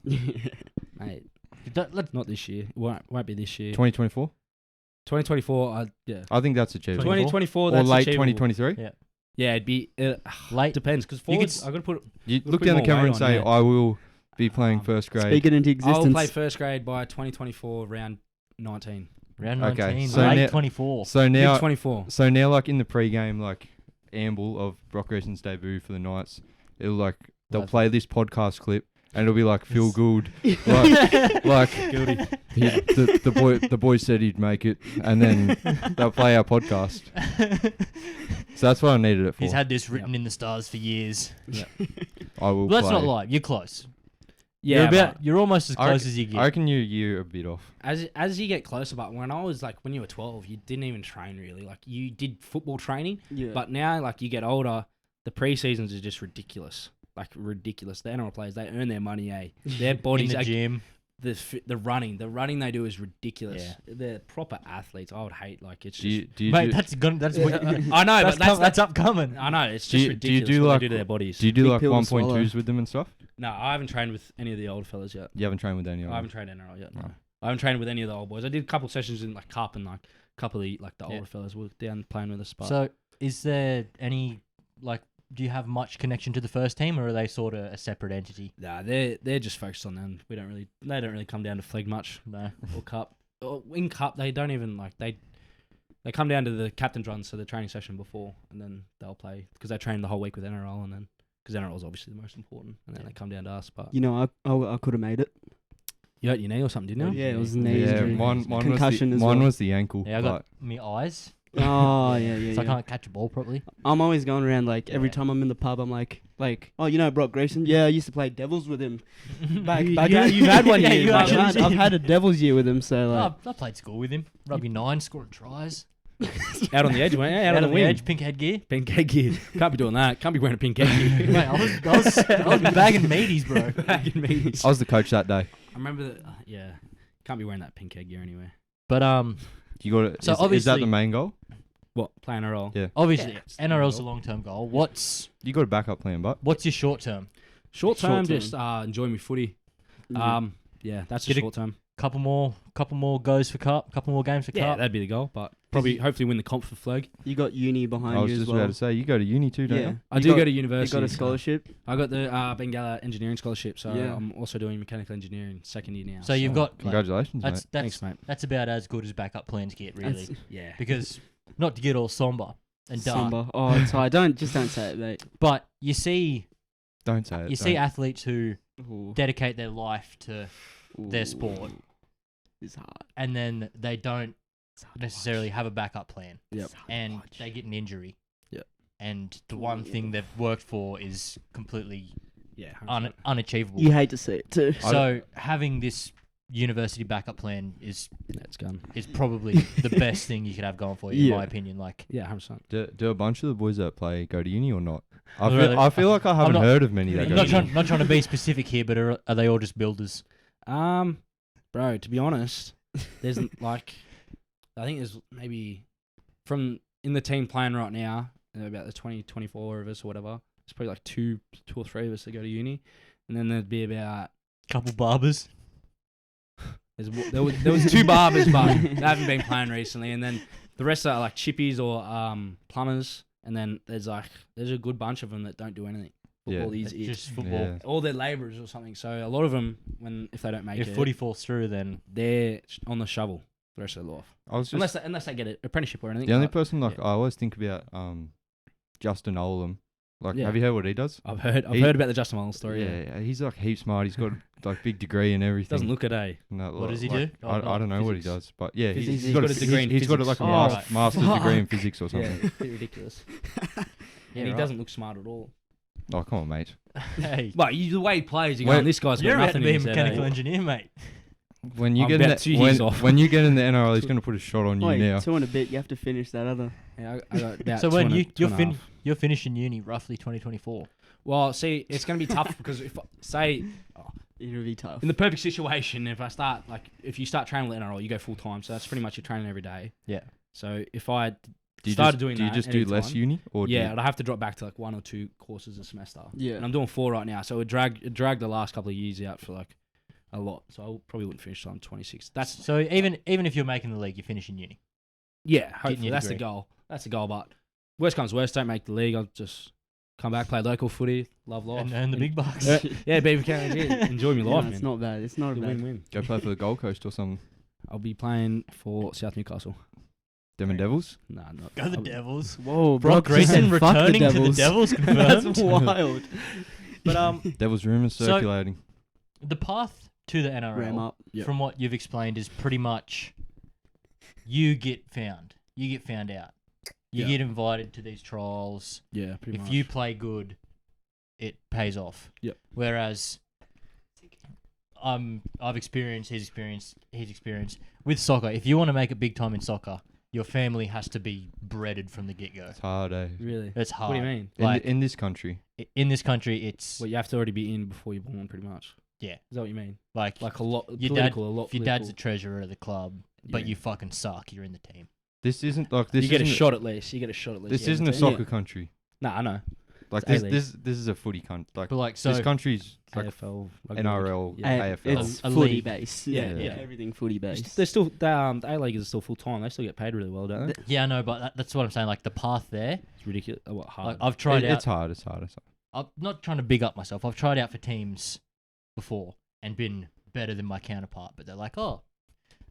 Mate, Let- not this year. It won't be this year. 2024. 2024. Yeah. I think that's achievable. 2024. Or That's late achievable. 2023. Yeah. Yeah, it'd be Late. depends because You forwards. could I got to put. You We'll look put down the more camera weight and on, say, yeah. "I will be playing first grade." Speak it into existence. I'll play first grade by 2024 round 19. Round Okay, 19, so late now- 24. So Mid now, 24. like in the pre-game, like amble of Brock Greacen's debut for the Knights, it'll like they'll Love play this podcast clip, and it'll be like feel Yes. good, like the boy said he'd make it, and then they'll play our podcast. So that's what I needed it for. He's had this written in the stars for years. I will. Well, that's play. not lie. You're close. Yeah, You're almost as I close as you get. I reckon you're a bit off. as you get closer, but when I was like when you were 12, you didn't even train really. Like you did football training, Yeah. but now like you get older, the pre-seasons are just ridiculous. Like ridiculous. The NRL players, they earn their money, Their in bodies the are gym. the running they do is ridiculous. Yeah. They're proper athletes. I would hate like it's Do just. you Mate, do, that's gonna. That's what. I know, but that's upcoming. I know it's Do just you- do you ridiculous do what like- they do to their bodies. do you do Big like pill to swallow. 1.2s with them and stuff? No, I haven't trained with any of the old fellas yet. You haven't trained with any of I them. haven't trained NRL yet. No. Oh. I haven't trained with any of the old boys. I did a couple of sessions in like Cup and like a couple of the Yeah. older fellas were down playing with us. But So, is there any like do you have much connection to the first team, or are they sort of a separate entity? Nah, they're just focused on them. They don't really come down to flag much No. or cup. Or in cup, they don't even like they come down to the captain's run, so the training session before, and then they'll play because they train the whole week with NRL, and then because NRL is obviously the most important, and then they come down to us. But You know, I could have made it. you hurt your knee or something, didn't you? Yeah, it was knee Yeah, injury. mine Concussion was as the, mine well. was the ankle. Yeah, I got me eyes. Oh yeah. So I can't catch a ball properly. I'm always going around like every Yeah. time I'm in the pub. I'm like, oh, you know, Brock Greacen? Yeah, I used to play Devils with him. Back You- then. you've had one Yeah, year. you but- actually- I've had a Devils year with him, so like, I played school with him. Rugby 9, scoring tries. out on the edge, weren't you? Out on the wing. edge, pink headgear. Pink headgear. Can't be doing that. Can't be wearing a pink headgear. Mate, I was bagging meaties, bro. Bagging meaties. I was the coach that day. I remember that. Yeah, can't be wearing that pink headgear anywhere. But You got it. So Is that obviously- the main goal? What, playing a role? Yeah. obviously, Yeah, it's NRL's a the goal. long-term goal. What's You got a backup plan, but your short term? Short term, Short term. just enjoy my footy. yeah. Yeah, that's Get the a- short term. Couple more goes for cup. Couple more games for Yeah, cup. that'd be the goal. But probably, hopefully, win the comp for flag. You got uni behind I was you just as well. about to say you go to uni too, don't Yeah. you? I You do got- go to You university. got a so scholarship. I got the Bengala Engineering Scholarship, so Yeah. I'm also doing mechanical engineering second year now. So you've got like, Congratulations, that's mate. Thanks, mate. that's about as good as backup plans get, really. That's Yeah. Because not to get all somber and dark, Samba. Oh, it's hard. Don't say it, mate. but you see Don't say it. you see don't. athletes who Ooh. dedicate their life to their Ooh. sport, It's hard. and then they don't It's hard to necessarily watch. have a backup plan, Yep. It's hard to and watch. they get an injury. Yep. And the one thing they've worked for is completely Yeah. unachievable. You hate to see it too. So having this university backup plan is That's gone. probably the best thing you could have going for you, in Yeah. my opinion. Like, Yeah, 100%. Do a bunch of the boys that play go to uni or not? Well, really, I feel like I haven't not- heard of many that I'm go not to uni. trying to be specific here, but are they all just builders? Bro, to be honest, there's like, I think there's maybe from in the team playing right now, about the 20, 24 of us or whatever. There's probably like two or three of us that go to uni, and then there'd be about Couple barbers. there was two barbers, but they haven't been playing recently, and then the rest are like chippies or plumbers, and then there's a good bunch of them that don't do anything. Yeah. Football is It's it. just football. Yeah. All they're labourers or something. So a lot of them, if they don't make If it, footy falls through, then they're on the shovel the rest of their life. I was just Unless they get an apprenticeship or anything. the only but person like yeah. I always think about Justin Olam. Like, Yeah. have you heard what he does? I've heard He- about the Justin Mullins story. Yeah. Yeah, he's like heap smart. He's got like big degree and everything. Doesn't look it, eh? No, What does he like, do? I don't know what he Physics. does, but yeah, Physics. he's got a degree. He's got like a Oh, right. master's degree in physics or something. Yeah, pretty ridiculous. yeah, And he right. doesn't look smart at all. Oh, come on, mate. Hey, But the way he plays, you're Wait, going, this guy's you're got about to nothing be in a his head, mechanical eh? engineer, mate. When you I'm get in about the, 2 years off. when you get in the NRL, he's going to put a shot on you Wait, now. 2 and a bit. You have to finish that other. Yeah, I got about So two when and a- two and a half. you're finishing uni roughly 2024. Well, see, it's going to be tough because if say It'll be tough. in the perfect situation, if you start training with NRL, you go full time, so that's pretty much your training every day. Yeah. So if I Do you started just, doing do you that just do anytime, less uni or do yeah, you, I'd have to drop back to like 1 or 2 courses a semester. Yeah. And I'm doing 4 right now, so it dragged the last couple of years out for like a lot. So I probably wouldn't finish till I'm 26. That's So even if you're making the league, you're finishing uni. yeah, hopefully your that's the degree. goal. That's the goal. But worst comes worst, don't make the league. I'll just come back, play local footy, love life, And earn the big bucks. Yeah, baby, can enjoy my life, No, man. it's not bad. It's not It's a bad. win-win. go play for the Gold Coast or something? I'll be playing for South Newcastle. Devon Devils? Nah, not. Go the I'll- Devils. Whoa, Brock Brock just said, Greacen "Fuck the returning to the Devils." Devils That's confirmed. wild. But Devils rumours So- circulating. the path to the Ram NRL, up. Yep. from what you've explained, is pretty much you get found out. You Yeah. get invited to these trials. Yeah, pretty If much. you play good, it pays off. Yep. Whereas I've experienced his experience with soccer. If you want to make it big time in soccer, your family has to be breaded from the get go. It's hard, eh? Really? It's hard. What do you mean? Like in this country. in this country, it's Well, you have to already be in before you're born, pretty much. Yeah. Is that what you mean? like Like a lot your political, a lot. if your dad's the political. treasurer of the club, but Yeah. you fucking suck, you're in the team. This isn't like this. You get a isn't- shot at least. You get a shot at least. This Yeah, isn't a yeah. soccer country. Nah, I know. Like It's this is a footy country. Like But like, so this country's like AFL, rugby NRL, league. Yeah. AFL. It's A footy league. based. Yeah, yeah. Everything footy based. They're still the A-League is still full time. They still get paid really well, don't they? yeah, no, but that's what I'm saying. Like the path there, It's ridiculous. What hard? like, I've tried out. It's hard. It's hard. I'm not trying to big up myself. I've tried out for teams before and been better than my counterpart, but they're like, oh,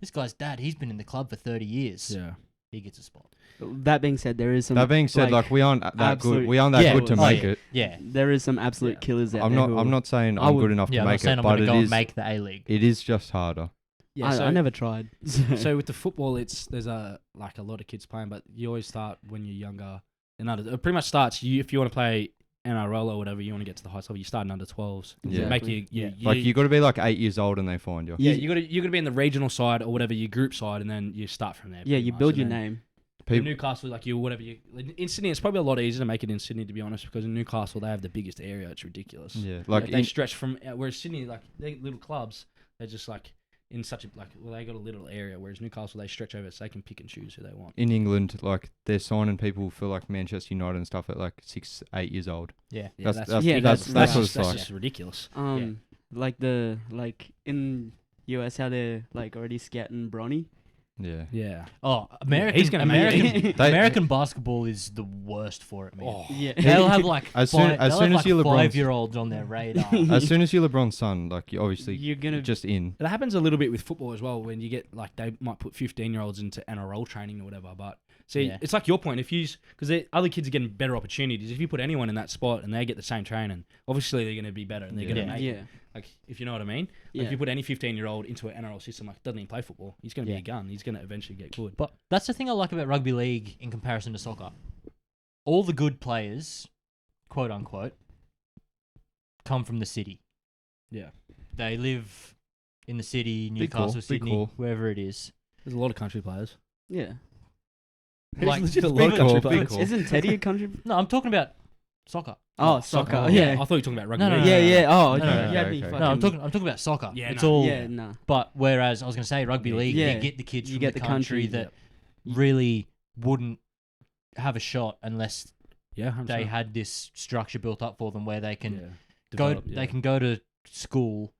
this guy's dad, he's been in the club for 30 years. yeah. He gets a spot. That being said, there is some. That being said, like we aren't that good. absolute We aren't that Yeah. good to Oh, make yeah. it. Yeah. There is some absolute Yeah. killers out I'm there. not. I'm not saying I I'm would- good enough Yeah, to I'm not make saying it, I'm but going to it go and is. make the A-League. It is just harder. Yeah. I never tried. So with the football, there's a lot of kids playing, but you always start when you're younger. It pretty much starts if you want to play NRL or whatever, you want to get to the highest level. You start in under 12s. Yeah. Make you, Yeah. Like you got to be like 8 years old and they find you. you got to be in the regional side or whatever your group side, and then you start from there. Yeah, pretty you much, build and your then name. in People, Newcastle, like you whatever you in Sydney, it's probably a lot easier to make it in Sydney, to be honest, because in Newcastle they have the biggest area. It's ridiculous. yeah, Like like they in, stretch from whereas Sydney, like they little clubs, they're just like in such a they got a little area, whereas Newcastle they stretch over so they can pick and choose who they want. in England, like they're signing people for like Manchester United and stuff at like 6, 8 years old. Yeah. Yeah, That's- that's yeah, ridiculous. that's what it's that's like. just ridiculous. Like in US, how they're like already scouting Bronny. Yeah. Yeah. Oh, American, he's gonna make American, They- American basketball is the worst for it, man. Oh. Yeah. They'll have like As soon as you LeBron's- 5-year-olds on their radar. As soon as you're LeBron's son, like you obviously You're gonna just in. It happens a little bit with football as well when you get like they might put 15-year-olds into NRL training or whatever. But see, Yeah. it's like your point. If you because other kids are getting better opportunities. If you put anyone in that spot and they get the same training, obviously they're going to be better and they're Yeah. going to make yeah. it. Like if you know what I mean. Like Yeah. if you put any 15-year-old into an NRL system, like doesn't even play football, he's going to Yeah. be a gun. He's going to eventually get good. But that's the thing I like about rugby league in comparison to soccer. All the good players, quote unquote, come from the city. Yeah. They live in the city, Big call, Newcastle, big Sydney, call. wherever it is. There's a lot of country players. Yeah. Like, There's legit a lot big of country call, players. big call. Isn't Teddy a country? No, I'm talking about soccer. Oh, soccer. Oh, Yeah. I thought you were talking about rugby. No, no, league. no, Yeah, yeah. Oh, No, okay. no, no, You had me okay. fucking. No, I'm talking about soccer. Yeah, It's no. all. Yeah, nah. But whereas I was going to say rugby league, Yeah. you get the kids You from get the the country country, that really wouldn't have a shot unless Yeah, 100%. they had this structure built up for them where they can Yeah. go. Develop, yeah. They can go to school,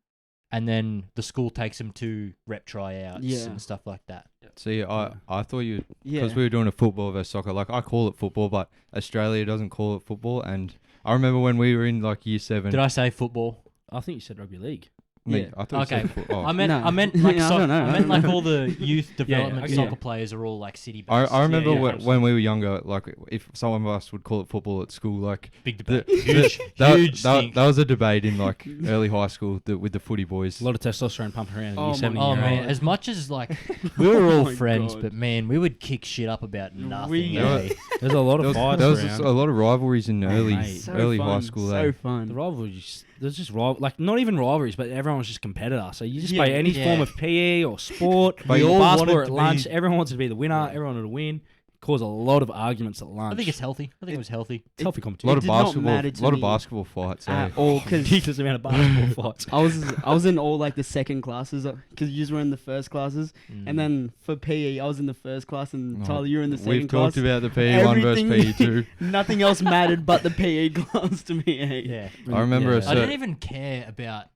and then the school takes them to rep tryouts Yeah. and stuff like that. See, I thought you Yeah. because we were doing a football versus soccer. Like I call it football, but Australia doesn't call it football. And I remember when we were in like year 7. Did I say football? I think you said rugby league. Me, Yeah. I thought Okay. you said football. I meant No. I meant like I don't know. I meant like all the youth development okay. soccer Yeah. players are all like city based. I remember yeah, when we were younger, like if some of us would call it football at school, like Big the, debate. the- Huge, that, huge that, stink. that was a debate in like early high school with the footy boys. A lot of testosterone pumping around in Oh year my 7. Oh Yeah. man, as much as like we were all Oh my friends, God. but man, we would kick shit up about nothing. We- eh? There's a lot There of was, fights there was around. a lot of rivalries in early mate. So early fun, high school. So eh? fun. The rivalries, there's just like not even rivalries, but everyone was just competitor. So you just Yeah. play any Yeah. form of PE or sport, But We you all basketball wanted or at to lunch. be- Everyone wanted to be the winner. Everyone wanted to win. Cause a lot of arguments at lunch. I think it's healthy. I think it was healthy. It's healthy A competition. lot of did not basketball, matter to lot of me basketball fights. Eh? At all, because ridiculous amount of basketball fights. I was in all like the second classes because you were in the first classes, Mm. and then for PE I was in the first class, and Oh, Tyler you were in the second We've class. talked about the PE1 versus Everything- PE2. Nothing else mattered but the PE class to me. Eh? yeah. I remember a I cer- didn't even care about.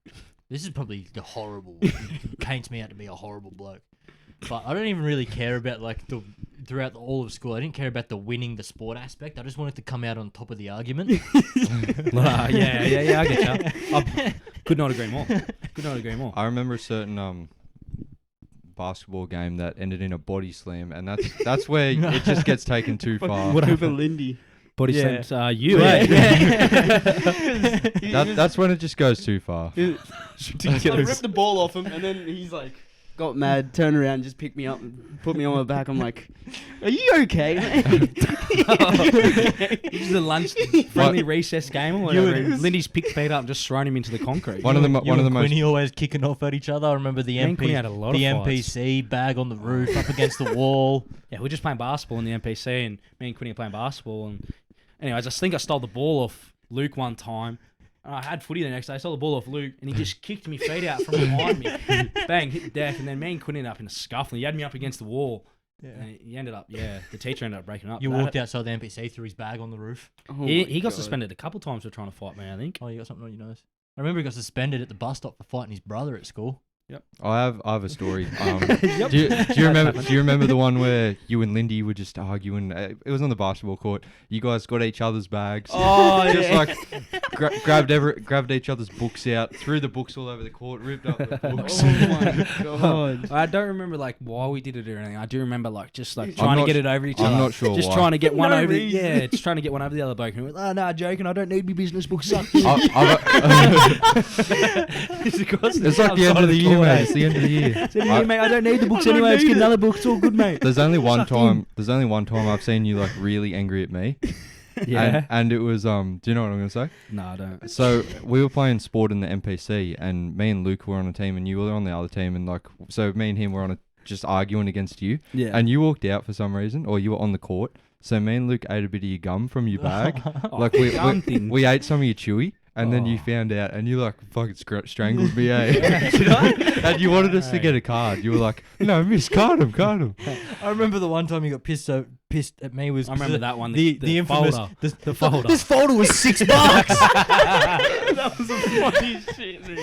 This is probably the horrible. Paints me out to be a horrible bloke, but I don't even really care about like the throughout all of school. I didn't care about the winning the sport aspect. I just wanted to come out on top of the argument. yeah, I get you. I could not agree more. Could not agree more. I remember a certain basketball game that ended in a body slam, and that's where it just gets taken too far. What over Lindy? Body Yeah. slams you, Yeah. eh? That's when it just goes too far. I ripped the ball off him, and then he's like, got mad, turned around, just picked me up, and put me on my back. I'm like, "Are you okay, mate?" This is a lunch friendly recess game or whatever. And Lindy's picked Pete up and just thrown him into the concrete. One of the You most and Quinny always kicking off at each other. I remember the Me and Quinny had a lot the of fights. MPC bag on the roof up against the wall. Yeah, we're just playing basketball in the NPC, and me and Quinny are playing basketball. And anyways, I think I stole the ball off Luke one time. And I had footy the next day. I stole the ball off Luke, and he just kicked me feet out from behind me. Bang, hit the deck, and then me and Quinny ended up in a scuffle. He had me up against the wall, And he ended up, the teacher ended up breaking up. You That- walked outside the NPC, threw his bag on the roof. Oh He, my he got God. suspended a couple times for trying to fight me, I think. Oh, you got something on your nose? I remember he got suspended at the bus stop for fighting his brother at school. I have a story. Yep. Do you remember the one where you and Lindy were just arguing? It was on the basketball court. You guys got each other's bags. Oh, Just yeah. like grabbed each other's books out, threw the books all over the court, ripped up the books. Oh my God. I don't remember like why we did it or anything. I do remember like just like I'm trying to not get sh- it over each I'm other. not sure Just why. trying to get one No over. reason. Yeah, just trying to get one over the other bloke. And he went, "Oh no, joking. I don't need my business book sucked." It's like the end of the year, mate. It's the end of the year. Mate, I don't need the books anyway. Just get another book. It's all good, mate. There's only one Sucked time. There's only one time I've seen you like really angry at me. Yeah. And it was Do you know what I'm gonna say? No, I don't. So we were playing sport in the NPC, and me and Luke were on a team, and you were on the other team, and like so me and him were on a just arguing against you, Yeah. and you walked out for some reason, or you were on the court. So me and Luke ate a bit of your gum from your bag. Like we ate some of your chewy. And then you Oh. found out, and you like fucking strangled me, eh? Did I? And you wanted us to get a card. You were like, "No, miss, card him." I remember the one time you got pissed at me was I remember that one. The The infamous folder. the folder. This folder was $6. That was the funniest shit, dude.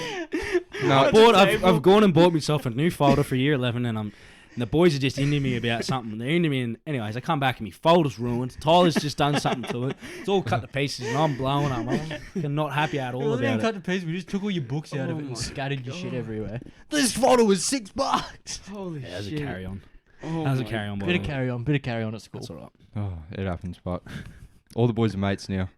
No, I've gone and bought myself a new folder for year 11, and the boys are just into me about something. They're into me, and anyways, I come back and my folder's ruined. Tyler's just done something to it. It's all cut to pieces, and I'm blowing up. I'm not happy at all We didn't about cut it. to pieces. We just took all your books out of Oh it and my scattered your shit God. everywhere. This folder was $6. Holy Yeah, as a shit. carry on. Oh As a my carry on, boy. Bit of carry on at school. That's all right. oh, it happens, but all the boys are mates now.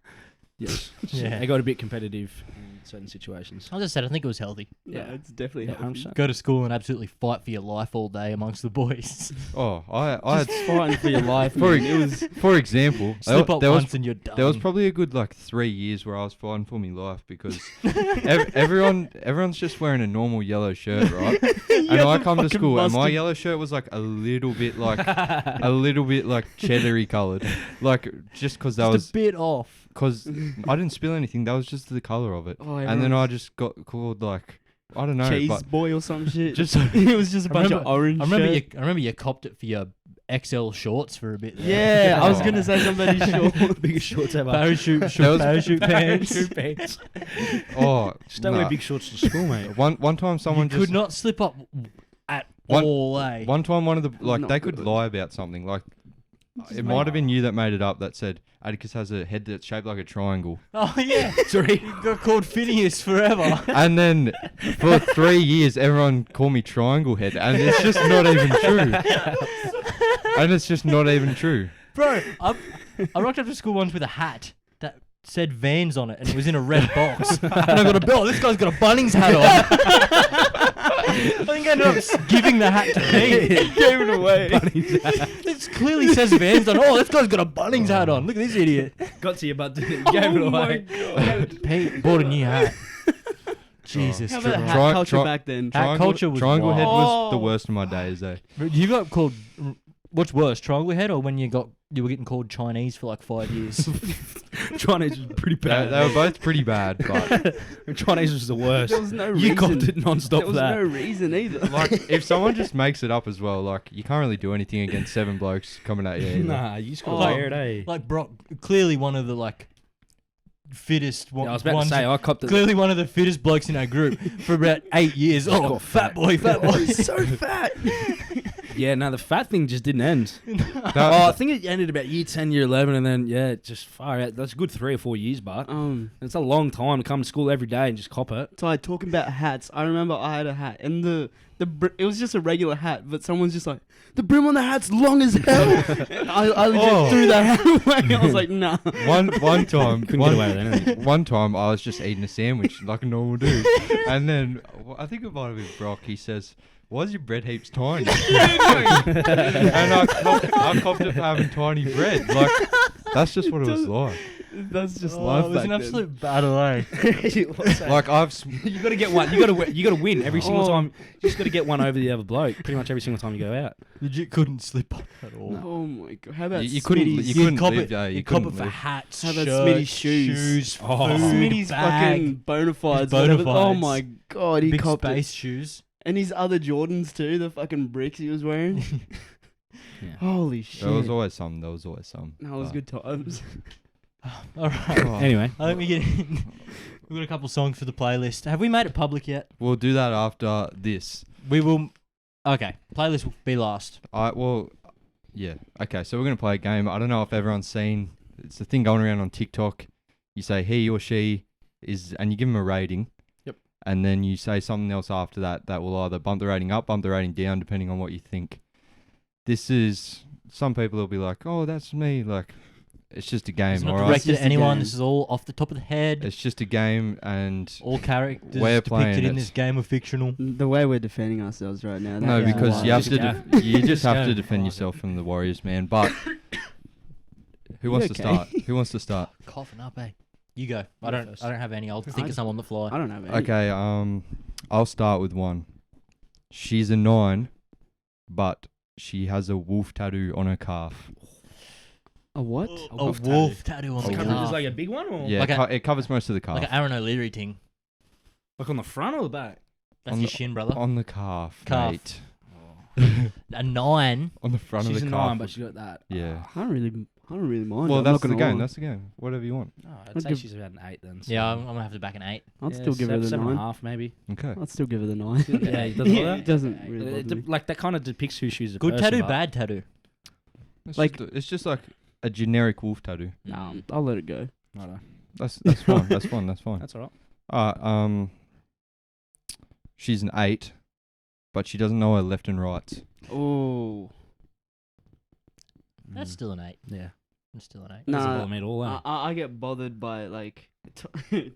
Yes. Yeah. They got a bit competitive in certain situations. As I said, I think it was healthy. Yeah, Yeah. it's definitely Yeah, healthy. 100%. Go to school and absolutely fight for your life all day amongst the boys. Oh, I Just fighting for your life. for man. It was for example, Slip up there was once and you're done. there was probably a good like 3 years where I was fighting for my life because everyone's just wearing a normal yellow shirt, right? And I come to school and my yellow shirt was like a little bit like cheddary coloured, like just because that just was a bit off. because I didn't spill anything. That was just the colour of it. Oh, And then I just got called like I don't know, cheese but boy or some shit. just It was just a bunch of orange. I remember shirt. you. I remember you copped it for your XL shorts for a bit. There. Yeah, I was Oh. gonna say somebody short. Biggest shorts ever. Parachute, That was- parachute pants. Parachute pants. oh Just don't wear nah. big shorts to school, mate. One time someone You just could not slip up at One- all, eh? one time one of the like Not they could good. lie about something like Just it make- might have been you that made it up that said Atticus has a head that's shaped like a triangle. Oh yeah, Sorry. you got called Phineas forever. And then for 3 years, everyone called me Triangle Head, and it's just not even true. And it's just not even true. Bro, I rocked up to school once with a hat that said Vans on it, and it was in a red box. And I got a bill. This guy's got a Bunnings hat on. I think I ended up giving the hat to me. Gave it away. It clearly says Vans on. Oh, this guy's got a Bunnings hat on. Look at this idiot. Got to you, but didn't it? You gave it Oh my away. God. Pete bought a new hat. Jesus How about Christ. hat culture back then? Hat culture was Triangle Head was wild. the worst of my days, though. You got called. What's worse, Triangle Head, or when you were getting called Chinese for like 5 years? Chinese was pretty They, bad. they were both pretty bad, but Chinese was the worst. There was no You reason. copped it non-stop There for was that. no reason either. like if someone just makes it up as well, like you can't really do anything against 7 blokes coming at you. Either. Nah, you just got Oh. to wear it, eh? Like Brock, clearly one of the like fittest Yeah, I was about to say, I copped it. clearly one of the fittest blokes in our group for about 8 years. Oh, got fat fat. boy, fat boy. He's so fat. Yeah, no, the fat thing just didn't end. That- Oh, I think it ended about year 10, year 11, and then, yeah, it just far out. That's a good 3 or 4 years, but it's a long time to come to school every day and just cop it. So talking about hats, I remember I had a hat, and it was just a regular hat, but someone's just like, the brim on the hat's long as hell. I legit Oh. threw that hat away. I was like, nah. one time, Couldn't one, get away with anything. one time I was just eating a sandwich like a normal dude, and then I think it might have been Brock. He says, "Why's your bread heaps tiny?" And I copped it for having tiny bread. Like that's just what it was like. That's just Oh, life it was back an then. absolute battle, eh? Like You got to get one. You got to win every single Oh. time. You just got to get one over the other bloke. Pretty much every single time you go out. Legit couldn't slip up at all. Oh my god! How about You couldn't- Smitty's? you couldn't cop live, it. yeah, you You cop it couldn't for live. hats, How about shirts, Smitty's shoes? shoes, Oh. food, Smitty's bag, fucking bona fides. bona whatever. Oh fides. my god, he big copped space it. shoes. And his other Jordans too, the fucking bricks he was wearing. Holy shit. There was always some. There was always some. That was but- good times. All right. Oh, Anyway, I think we get in. We've got a couple songs for the playlist. Have we made it public yet? We'll do that after this. We will. Okay, playlist will be last. Yeah. Okay, so we're gonna play a game. I don't know if everyone's seen. It's the thing going around on TikTok. You say he or she is, and you give them a rating. Yep. And then you say something else after that that will either bump the rating up, bump the rating down, depending on what you think. This is. Some people will be like, "Oh, that's me." Like, it's just a game, It's not alright? directed It's at just a anyone. game. This is all off the top of the head. It's just a game, and All characters We're depicted playing in it. this game are fictional. The way we're defending ourselves right now. no, that is because wild. you have Just to. go. You just Just have go. to defend yourself from the Warriors, man. But who wants to okay? start? Who wants to start? Coughing up, eh? You go. I You don't. first. I don't have any. I'll think of some on the fly. I don't know. Man. Okay, I'll start with one. She's a 9, but she has a wolf tattoo on her calf. A what? A wolf wolf tattoo on A the wolf. calf. Is like a big one, or Yeah, Like a- it covers most of the calf. Like an Aaron O'Leary thing. like on the front or the back? That's On your the- shin, brother. on the calf, Calf. mate. A 9. On the front She's of a the calf. 9, but she got that. Yeah. I don't really mind. Well, I'm that's not the gonna game. lie. That's the game. Whatever you want. Oh, I'd I'd say give- she's about an 8 then. so- Yeah, I'm gonna have to back an 8. I'd Yeah, still give her the 7.5 9. maybe. Okay. I'd still give her the 9. Yeah, it doesn't bother? It doesn't really It bother me. like that kind of depicts who she's a Good person, tattoo, but- bad tattoo. It's just like a generic wolf tattoo. Nah, I'll let it go. I don't know. That's fine. That's fine. That's fine. That's alright. She's an 8, but she doesn't know her left and rights. Oh. That's still an 8. Yeah. That's still an 8. Doesn't Nah, bother me at all. Eh? I get bothered by like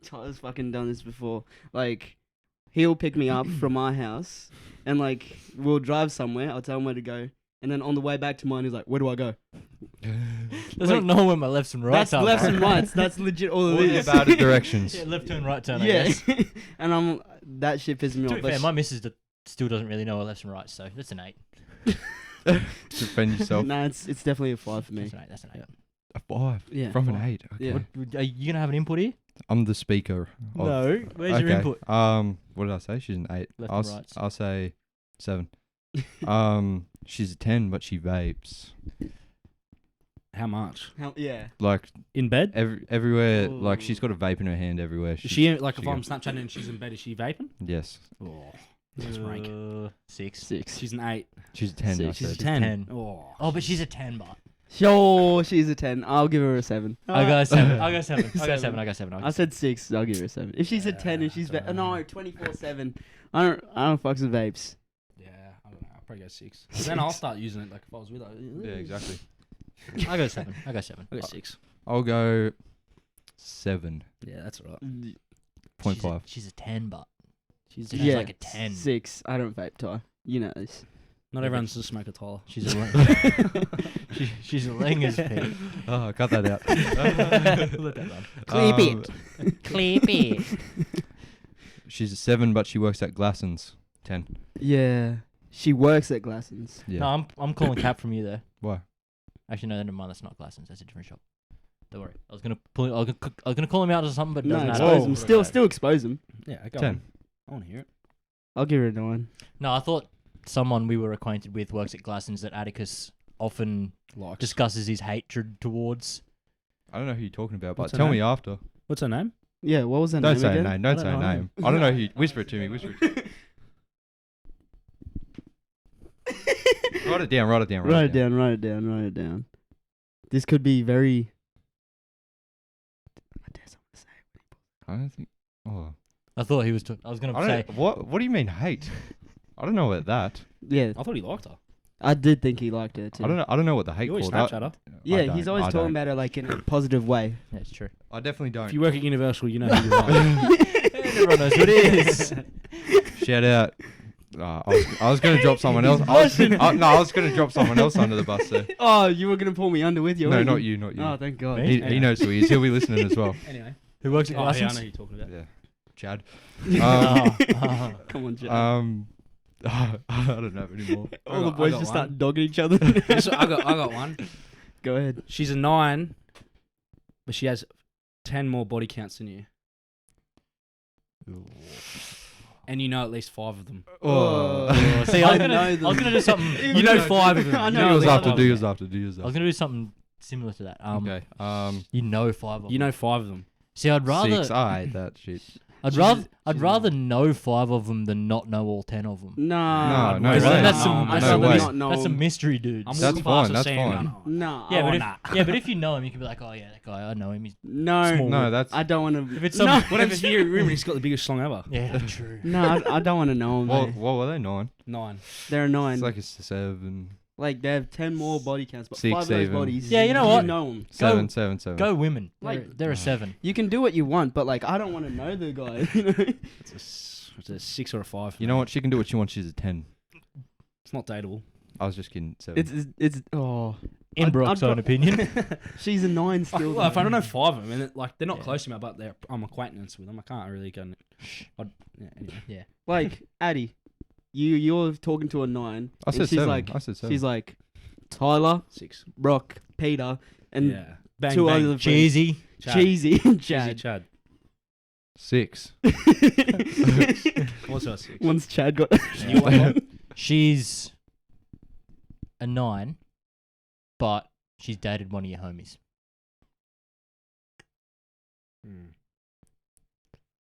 Tyler's fucking done this before. Like he'll pick me up from my house and like we'll drive somewhere. I'll tell him where to go, and then on the way back to mine, he's like, "Where do I go?" Does not know where my lefts and rights That's are. lefts bro. and rights. That's legit all All it the is. about directions. Yeah, left turn, right turn. I Yeah, guess. and I'm that shit pisses me To off. be but fair, my missus still doesn't really know her lefts and rights, so that's an 8. Defend yourself. Nah, it's definitely a 5 for me. That's an 8. That's an 8. A 5 Yeah, from 5. an 8. Okay. Yeah. Are you gonna have an input here? I'm the speaker. Of, Where's your input? What did I say? She's an 8. Left I'll, and s- rights. I'll say 7. She's a 10, but she vapes. How much? Yeah. Like In bed? everywhere. Like Ooh. she's got a vape in her hand everywhere. Is she like she if I'm goes- Snapchatting and she's in bed, is she vaping? Yes. Oh, that's rank. 6. 6. She's an 8. She's a 10. I Six. She's a said. 10. 10. Oh. Oh, but she's a 10, but Sure, she's a 10. I'll give her a 7. I got a 7. I got 7. I got 7. 7. I got 7. I said 6. I'll give her a 7. If she's a 10 and she's no 24/7, I don't fucks with vapes. Yeah, I don't know. I'll probably go 6. Then I'll start using it like if I was with her. Yeah, exactly. I got 7. I got 7. I go 6. I'll go 7.5. Yeah, that's alright. She's a 10, but She's She's Yeah, like a 10. 6. I don't vape, Ty. You know this. Not everyone's a smoker, Tyler. she's a she's a Langers pig. Oh, cut that out. Let that run. Clip it. Clip it. She's a 7, but she works at Glasson's. 10. Yeah, she works at Glasson's. Yeah. No, I'm calling cap from you there. Why? Actually, no, never mind. That's not Glasson's. That's a different shop. Don't worry. I was gonna call him out or something, but it No, doesn't expose matter. him. Still expose him. Yeah, go 10. on. I want to hear it. I'll give her a 9. No, I thought someone we were acquainted with works at Glasson's that Atticus often Likes. discusses his hatred towards. I don't know who you're talking about, but What's her tell name? me after. What's her name? Yeah, what was that Don't name say a again? name. Don't I say a don't know. name. I don't know who. Whisper it to me. Whisper it. Write it down. Write it down. Write it down. Write it down. Write it down. This could be very. I dare someone to say it. I don't think. Oh. I thought he was. I was gonna I say. don't, what do you mean hate? I don't know about that. Yeah, I thought he liked her. I did think he liked her too. I don't know what the hate You always called. Snapchat her. Yeah, I he's don't. always I talking don't. about her like in a positive way. Yeah, it's true. I definitely don't. If you work at Universal, you know who you are. Everyone knows who it is. Shout out. I was gonna drop someone else. I was gonna drop someone else under the bus there. Oh, you were gonna pull me under with you? No, weren't not you, not you. Oh, thank God. Me? He knows who he is. He'll be listening as well. Anyway. Who works at Oh, yeah, I Glasson's? know who you're talking about. Yeah, Chad. Come on, Jack. I don't know anymore. All the I boys got just one. start dogging each other. I got one. Go ahead. She's a 9, but she has 10 more body counts than you. and you know at least 5 of them. Oh. See, I I know was them. gonna do something. You know 5 of them. I You know Do at yours least after. five Do of yours them. after. Do yours I was after. gonna do something similar to that. Okay. You know 5 of them. You know 5 of them. See, I'd rather. 6. I hate that shit. I'd She's- rather. she's I'd rather know 5 of them than not know all 10 of them. Nah. No Because way. that's some. I'd That's, No some way. mys- not know that's some him. mystery dudes. I'm That's walking past fine, the that's scene fine. and going, Nah. Yeah, oh, but if, nah. yeah, but if you know him, you can be like, oh yeah, that guy, I know him. He's No. small. No, that's. I don't want to. If it's no. some, Whatever you remember, he's got the biggest schlong ever. yeah, true. No, I don't want to know them. What were they? 9. 9. They're a 9. It's like a 7. Like they have 10 more body counts, but 6, 5 of those 7. bodies. Yeah, you know what? You know them. 7, 7, 7. Go women. Like- They're a 7. You can do what you want, but like I don't want to know the guy. You know? It's a 6 or a 5. You know what? She can do what she wants. She's a 10. It's not dateable. I was just kidding. 7. It's oh. In Brock's own opinion. She's a 9 still. Well, if I though. don't know 5 of them, and like they're not Yeah. close to me, but I'm acquaintance with them, I can't really go. Yeah, anyway. Like Addie, you're talking to a 9. I said and she's 7. like I said 7. she's like Tyler, 6. Brock, Peter, and Yeah. Bang, 2 bang. other friends. Cheesy. Chad. Cheesy, Cheesy Chad. Chad. 6. Also a 6. Once Chad got You want one? She's a 9, but she's dated one of your homies.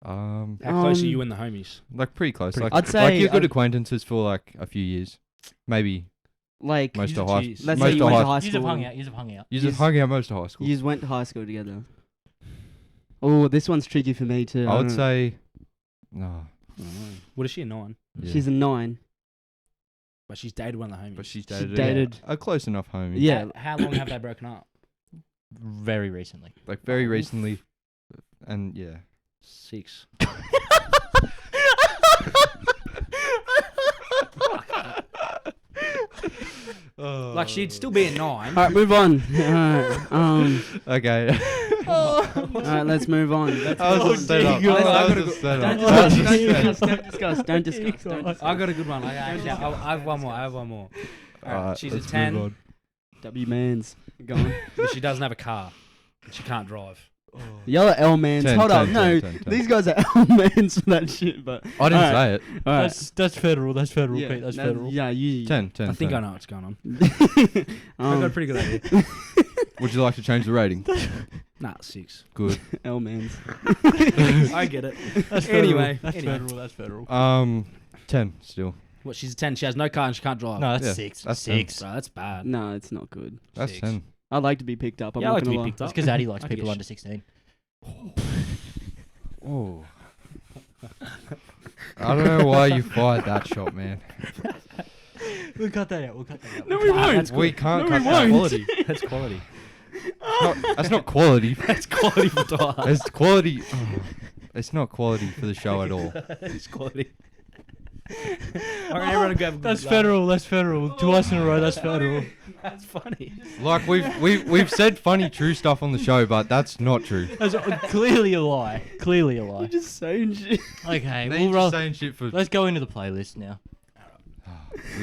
Um, How close are Um, you and the homies? like pretty close. Pretty Like, I'd like say you're good I'd- acquaintances for like a few years, maybe like most He's of a high. cheese. let's most say you of went to high. high You've school. hung out. You've hung out. You just Yous- hung out most of high school. You went to high school together. Oh, this one's tricky for me too. I would don't know. say, no. What is she, a 9? Yeah. She's a 9. But she's dated one of the homies. but she's She dated, dated- a close enough homie. Yeah. How long have they broken up? Very recently. Like very recently, and yeah. 6. Like she'd still be a 9. All right, move on. Okay. All right, let's move on. Let's That move was on. a setup. God. That was a setup. Don't discuss. Don't discuss. I got a good one. I have one more. Alright, Alright, she's a let's move 10, on. W Mans. Go on. but she doesn't have a car. And she can't drive. Y'all are L Mans. 10, Hold 10, up. 10, No, 10, 10. these guys are L Mans for that shit, but. I didn't Alright. say it. Alright. That's federal. That's federal, Yeah, Pete. That's that- federal. Yeah, you. 10, 10. I think 10. I know what's going on. I've got a pretty good idea. Would you like to change the rating? Nah, 6. Good. L Mans. I get it. That's Anyway, federal. That's anyway. federal. That's federal. 10 still. What? She's a 10. She has no car and she can't drive. No, that's Yeah, 6. that's 6. Bro, that's bad. No, it's not good. That's 6. 10. I like to be picked up. I'm Yeah, I not like to gonna be lie. picked up. It's because Addy likes I people get under 16. Oh. I don't know why you fired that shot, man. We'll cut that out. We'll cut that out. No, we won't. We can't No, cut we that won't. quality. That's quality. That's not quality. That's quality for Tyler. It's quality. It's not quality for the show at all. It's quality. Alright, everyone go have a good That's laugh. federal. That's federal. Twice in a row. That's federal. That's funny. Like we've said funny true stuff on the show, but that's not true. That's clearly a lie. Clearly a lie. You're just saying shit. Okay, Now we'll you're roll. just saying shit for. Let's go into the playlist now.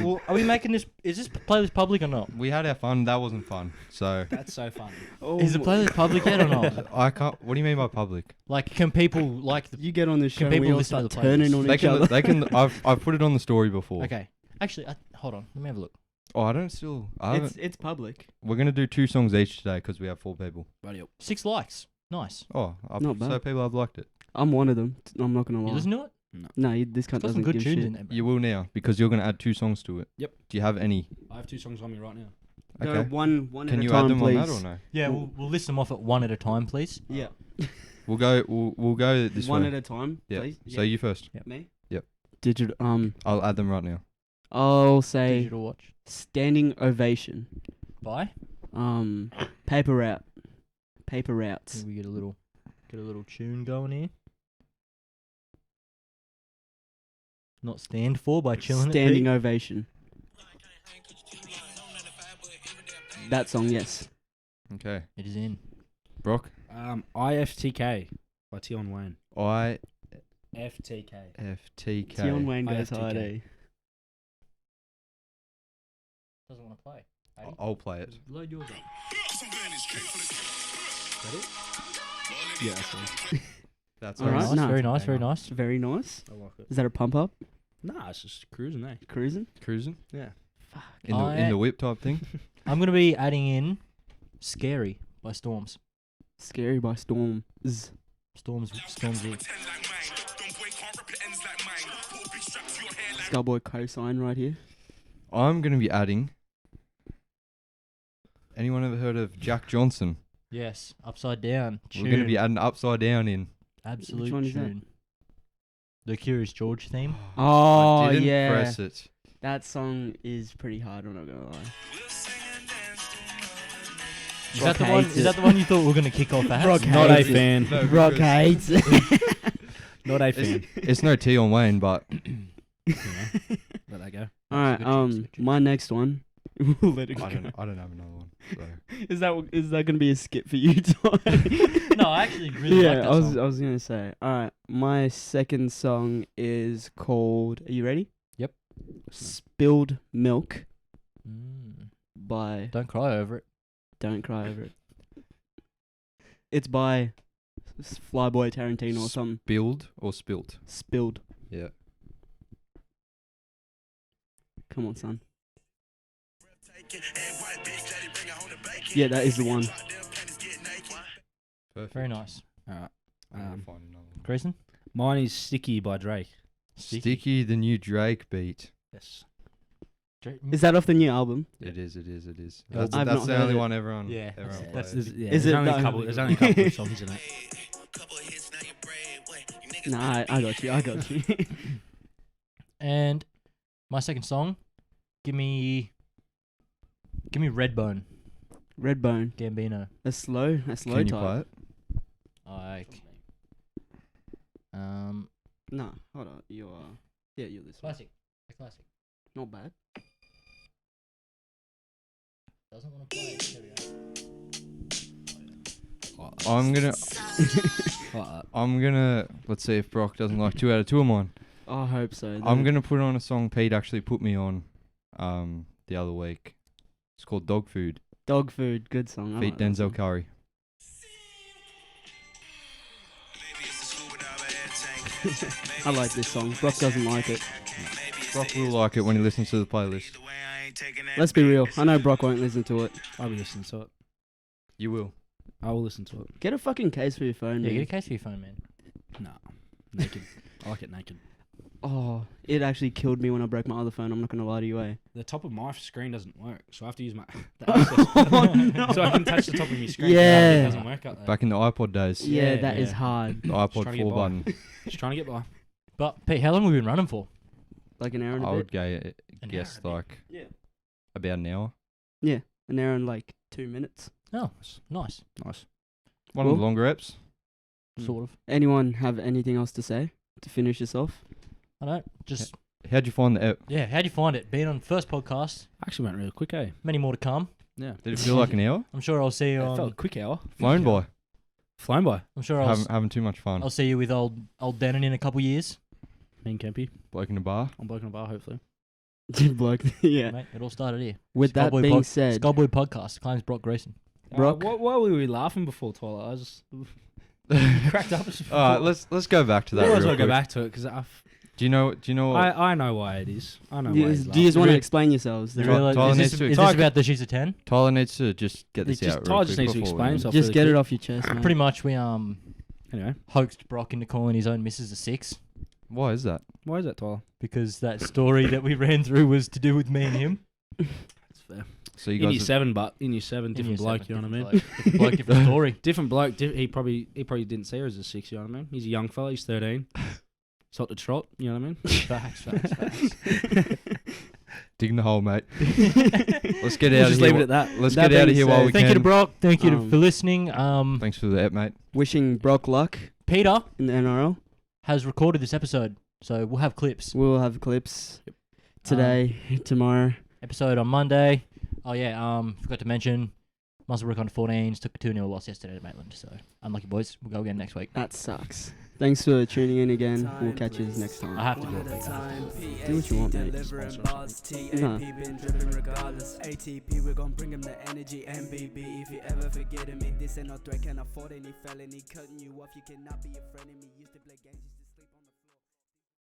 Well, are we making this? Is this playlist public or not? We had our fun. That wasn't fun. So That's so funny. Oh, Is the playlist public yet or not? I can't. What do you mean by public? Like, can people like the? You get on this show Can and we people all listen to start the turning playlist? on They each can. other. They can. I've put it on the story before. Okay, actually, hold on. Let me have a look. Oh, I don't still. I haven't. It's public. We're gonna do 2 songs each today because we have 4 people. Buddy up. 6 likes. Nice. Oh, Not so bad. people have liked it. I'm one of them. I'm not gonna You lie. listen to it? No, this cunt It's got some doesn't good give tunes shit. in there. Bro. You will now because you're gonna add 2 songs to it. Yep. Do you have any? I have 2 songs on me right now. Go Okay. one Can at you a time, add them please. on that or no? Yeah, we'll list them off at one at a time, please. Yeah. We'll go. We'll go this One way. at a time, Yeah. please. So you first. Me. Yep. Digital. I'll add them right now. I'll say Digital watch. standing ovation. Bye. Paper route. Paper routes. Maybe we get a little tune going here. Not stand for by chilling. Standing ovation. That song, yes. Okay. It is in. Brock. IFTK by Tion Wayne. FTK. IFTK. Tion Wayne goes IFTK. hard, eh? Doesn't want to play. I'll play it. Load yours up. Ready? Yeah, that's one. That's Alright, nice, nah. very nice, very Banger. nice. Very nice. I like it. Is that a pump up? Nah, it's just cruising, eh? Cruising? cruising Yeah. Fuck. in the whip type thing. I'm gonna be adding in "Scary" by Storms. Scary by Storm. Storms. Skullboy cosign right here. I'm gonna be adding. Anyone ever heard of Jack Johnson? Yes, Upside Down. We're gonna be Tune. adding Upside Down in. Absolute one is that? tune. The Curious George theme. Oh, I didn't yeah. press it. That song is pretty hard, I'm not gonna lie. Is that the Brock one? hates Is that it. the one you thought we were gonna kick off at? Brock Not a hates it. fan. No, Brock because hates it. Not a fan. it's no T on Wayne, but Yeah. Let that go. Alright, Good choice, good choice. my next one. We'll let it go. I don't have another one. So. Is that gonna be a skip for you, Ty? No, I actually really yeah, like that I song. was gonna say. Alright, my second song is called. Are you ready? Yep. Spilled Milk by Don't cry over it. Don't Cry Over It. It's by Flyboy Tarantino or something. Build or spilt? Spilled. Yeah. Come on, son. Yeah, that is the one. Perfect. Very nice. Alright. I'm gonna find another one. Grayson? Mine is Sticky by Drake. Sticky, the new Drake beat. Yes. Is that off the new album? It is. Yeah, That's I've that's not the heard only it. one everyone. Yeah, everyone that's plays. Yeah, Is there's it only the- a couple. There's only a couple of songs in it. Nah, I got you. And my second song, give me Redbone, Redbone. Gambino. A slow Can you type. play it? Like, Nah, hold on. You are. Yeah, you're this one. a classic. Not bad. Doesn't want to play it. There we go. I'm gonna. Let's see if Brock doesn't like 2 out of 2 of mine. I hope so. I'm gonna put on a song Pete actually put me on, the other week. It's called Dog Food. Dog Food, good song. I Feat like that Denzel song. Curry. I like this song. Brock doesn't like it. Brock will like it when he listens to the playlist. Let's be real. I know Brock won't listen to it. I'll be listening to it. You will. I will listen to it. Get a fucking case for your phone, Yeah, man. get a case for your phone, man. Nah. Naked. I like it naked. Oh, it actually killed me when I broke my other phone. I'm not gonna lie to you, eh? The top of my screen doesn't work, so I have to use my the Oh, access no. so I can touch the top of my screen. Yeah. It doesn't work out there. Back in the iPod days. Yeah, Yeah, that is yeah. hard. The trying iPod to get 4 by. button. Just trying to get by. But Pete, how long have we been running for? Like an hour and a I bit. would An guess hour and a like Yeah. about an hour. An hour and like 2 minutes. Oh, nice. Nice. One of the Cool. longer eps. Sort of. Anyone have anything else to say to finish this off? I don't. Just How'd you find the ep? yeah. How'd you find it? Being on first podcast. Actually went really quick, eh? Many more to come. Yeah. Did it feel like an hour? I'm sure I'll see you It on. felt a quick hour. Flown by. Flown by. I'm sure I'll. Having too much fun. I'll see you with old Denon in a couple years, Me and Kempy. Bloke in a bar. I'm bloke in a bar, hopefully. Bloke. Yeah. mate. It all started here. With that Skullboy being said, Skullboy podcast claims Brock Greacen. Brock? Why were we laughing before, Tyler? I was just cracked up. Alright, let's go back to that. I might as real well go quick. back to it because Do you know what I know why it is. I know do why he's you just want to Really- explain yourselves? You Tyler realise- needs is this, to is this talk. about the she's a 10? Tyler needs to just get this Just- out. Tyler real just quick needs to before explain we- himself. Just really get quick. it off your chest, man. Pretty much, we Anyway, hoaxed Brock into calling his own missus a 6 Why is that? why is that, Tyler? because that story that we ran through was to do with me and him. That's fair. So you In guys year are- 7, but in year 7, In different year bloke. seven, You know what I mean? different bloke, different story. Different bloke. He probably didn't see her as a 6. You know what I mean? He's a young fella. He's 13. He's hot to trot. You know what I mean? Facts. digging the hole, mate. Let's get We'll out of just here. leave it at that. Let's That get out of being here while said- we Thank you to can. Brock. Thank you Um, for listening. Thanks for the ep, mate. Wishing Brock luck Peter in the NRL. has recorded this episode, so we'll have clips. We'll have clips today, tomorrow. Episode on Monday. Oh yeah, forgot to mention, Musselbrook on 14s took a 2-0 loss yesterday to Maitland. So unlucky boys. We'll go again next week. That sucks. Thanks for tuning in again. We'll catch you next I time. have to One do at it. a time. Do what you want, mate. Delivering bars. TAP Nah. been dripping regardless. ATP, we're gonna bring him the energy. MBB, if you ever forgetting me, this ain't no threat. Can't afford any felony. Cutting you off, you cannot be a friend of me. Used to play games.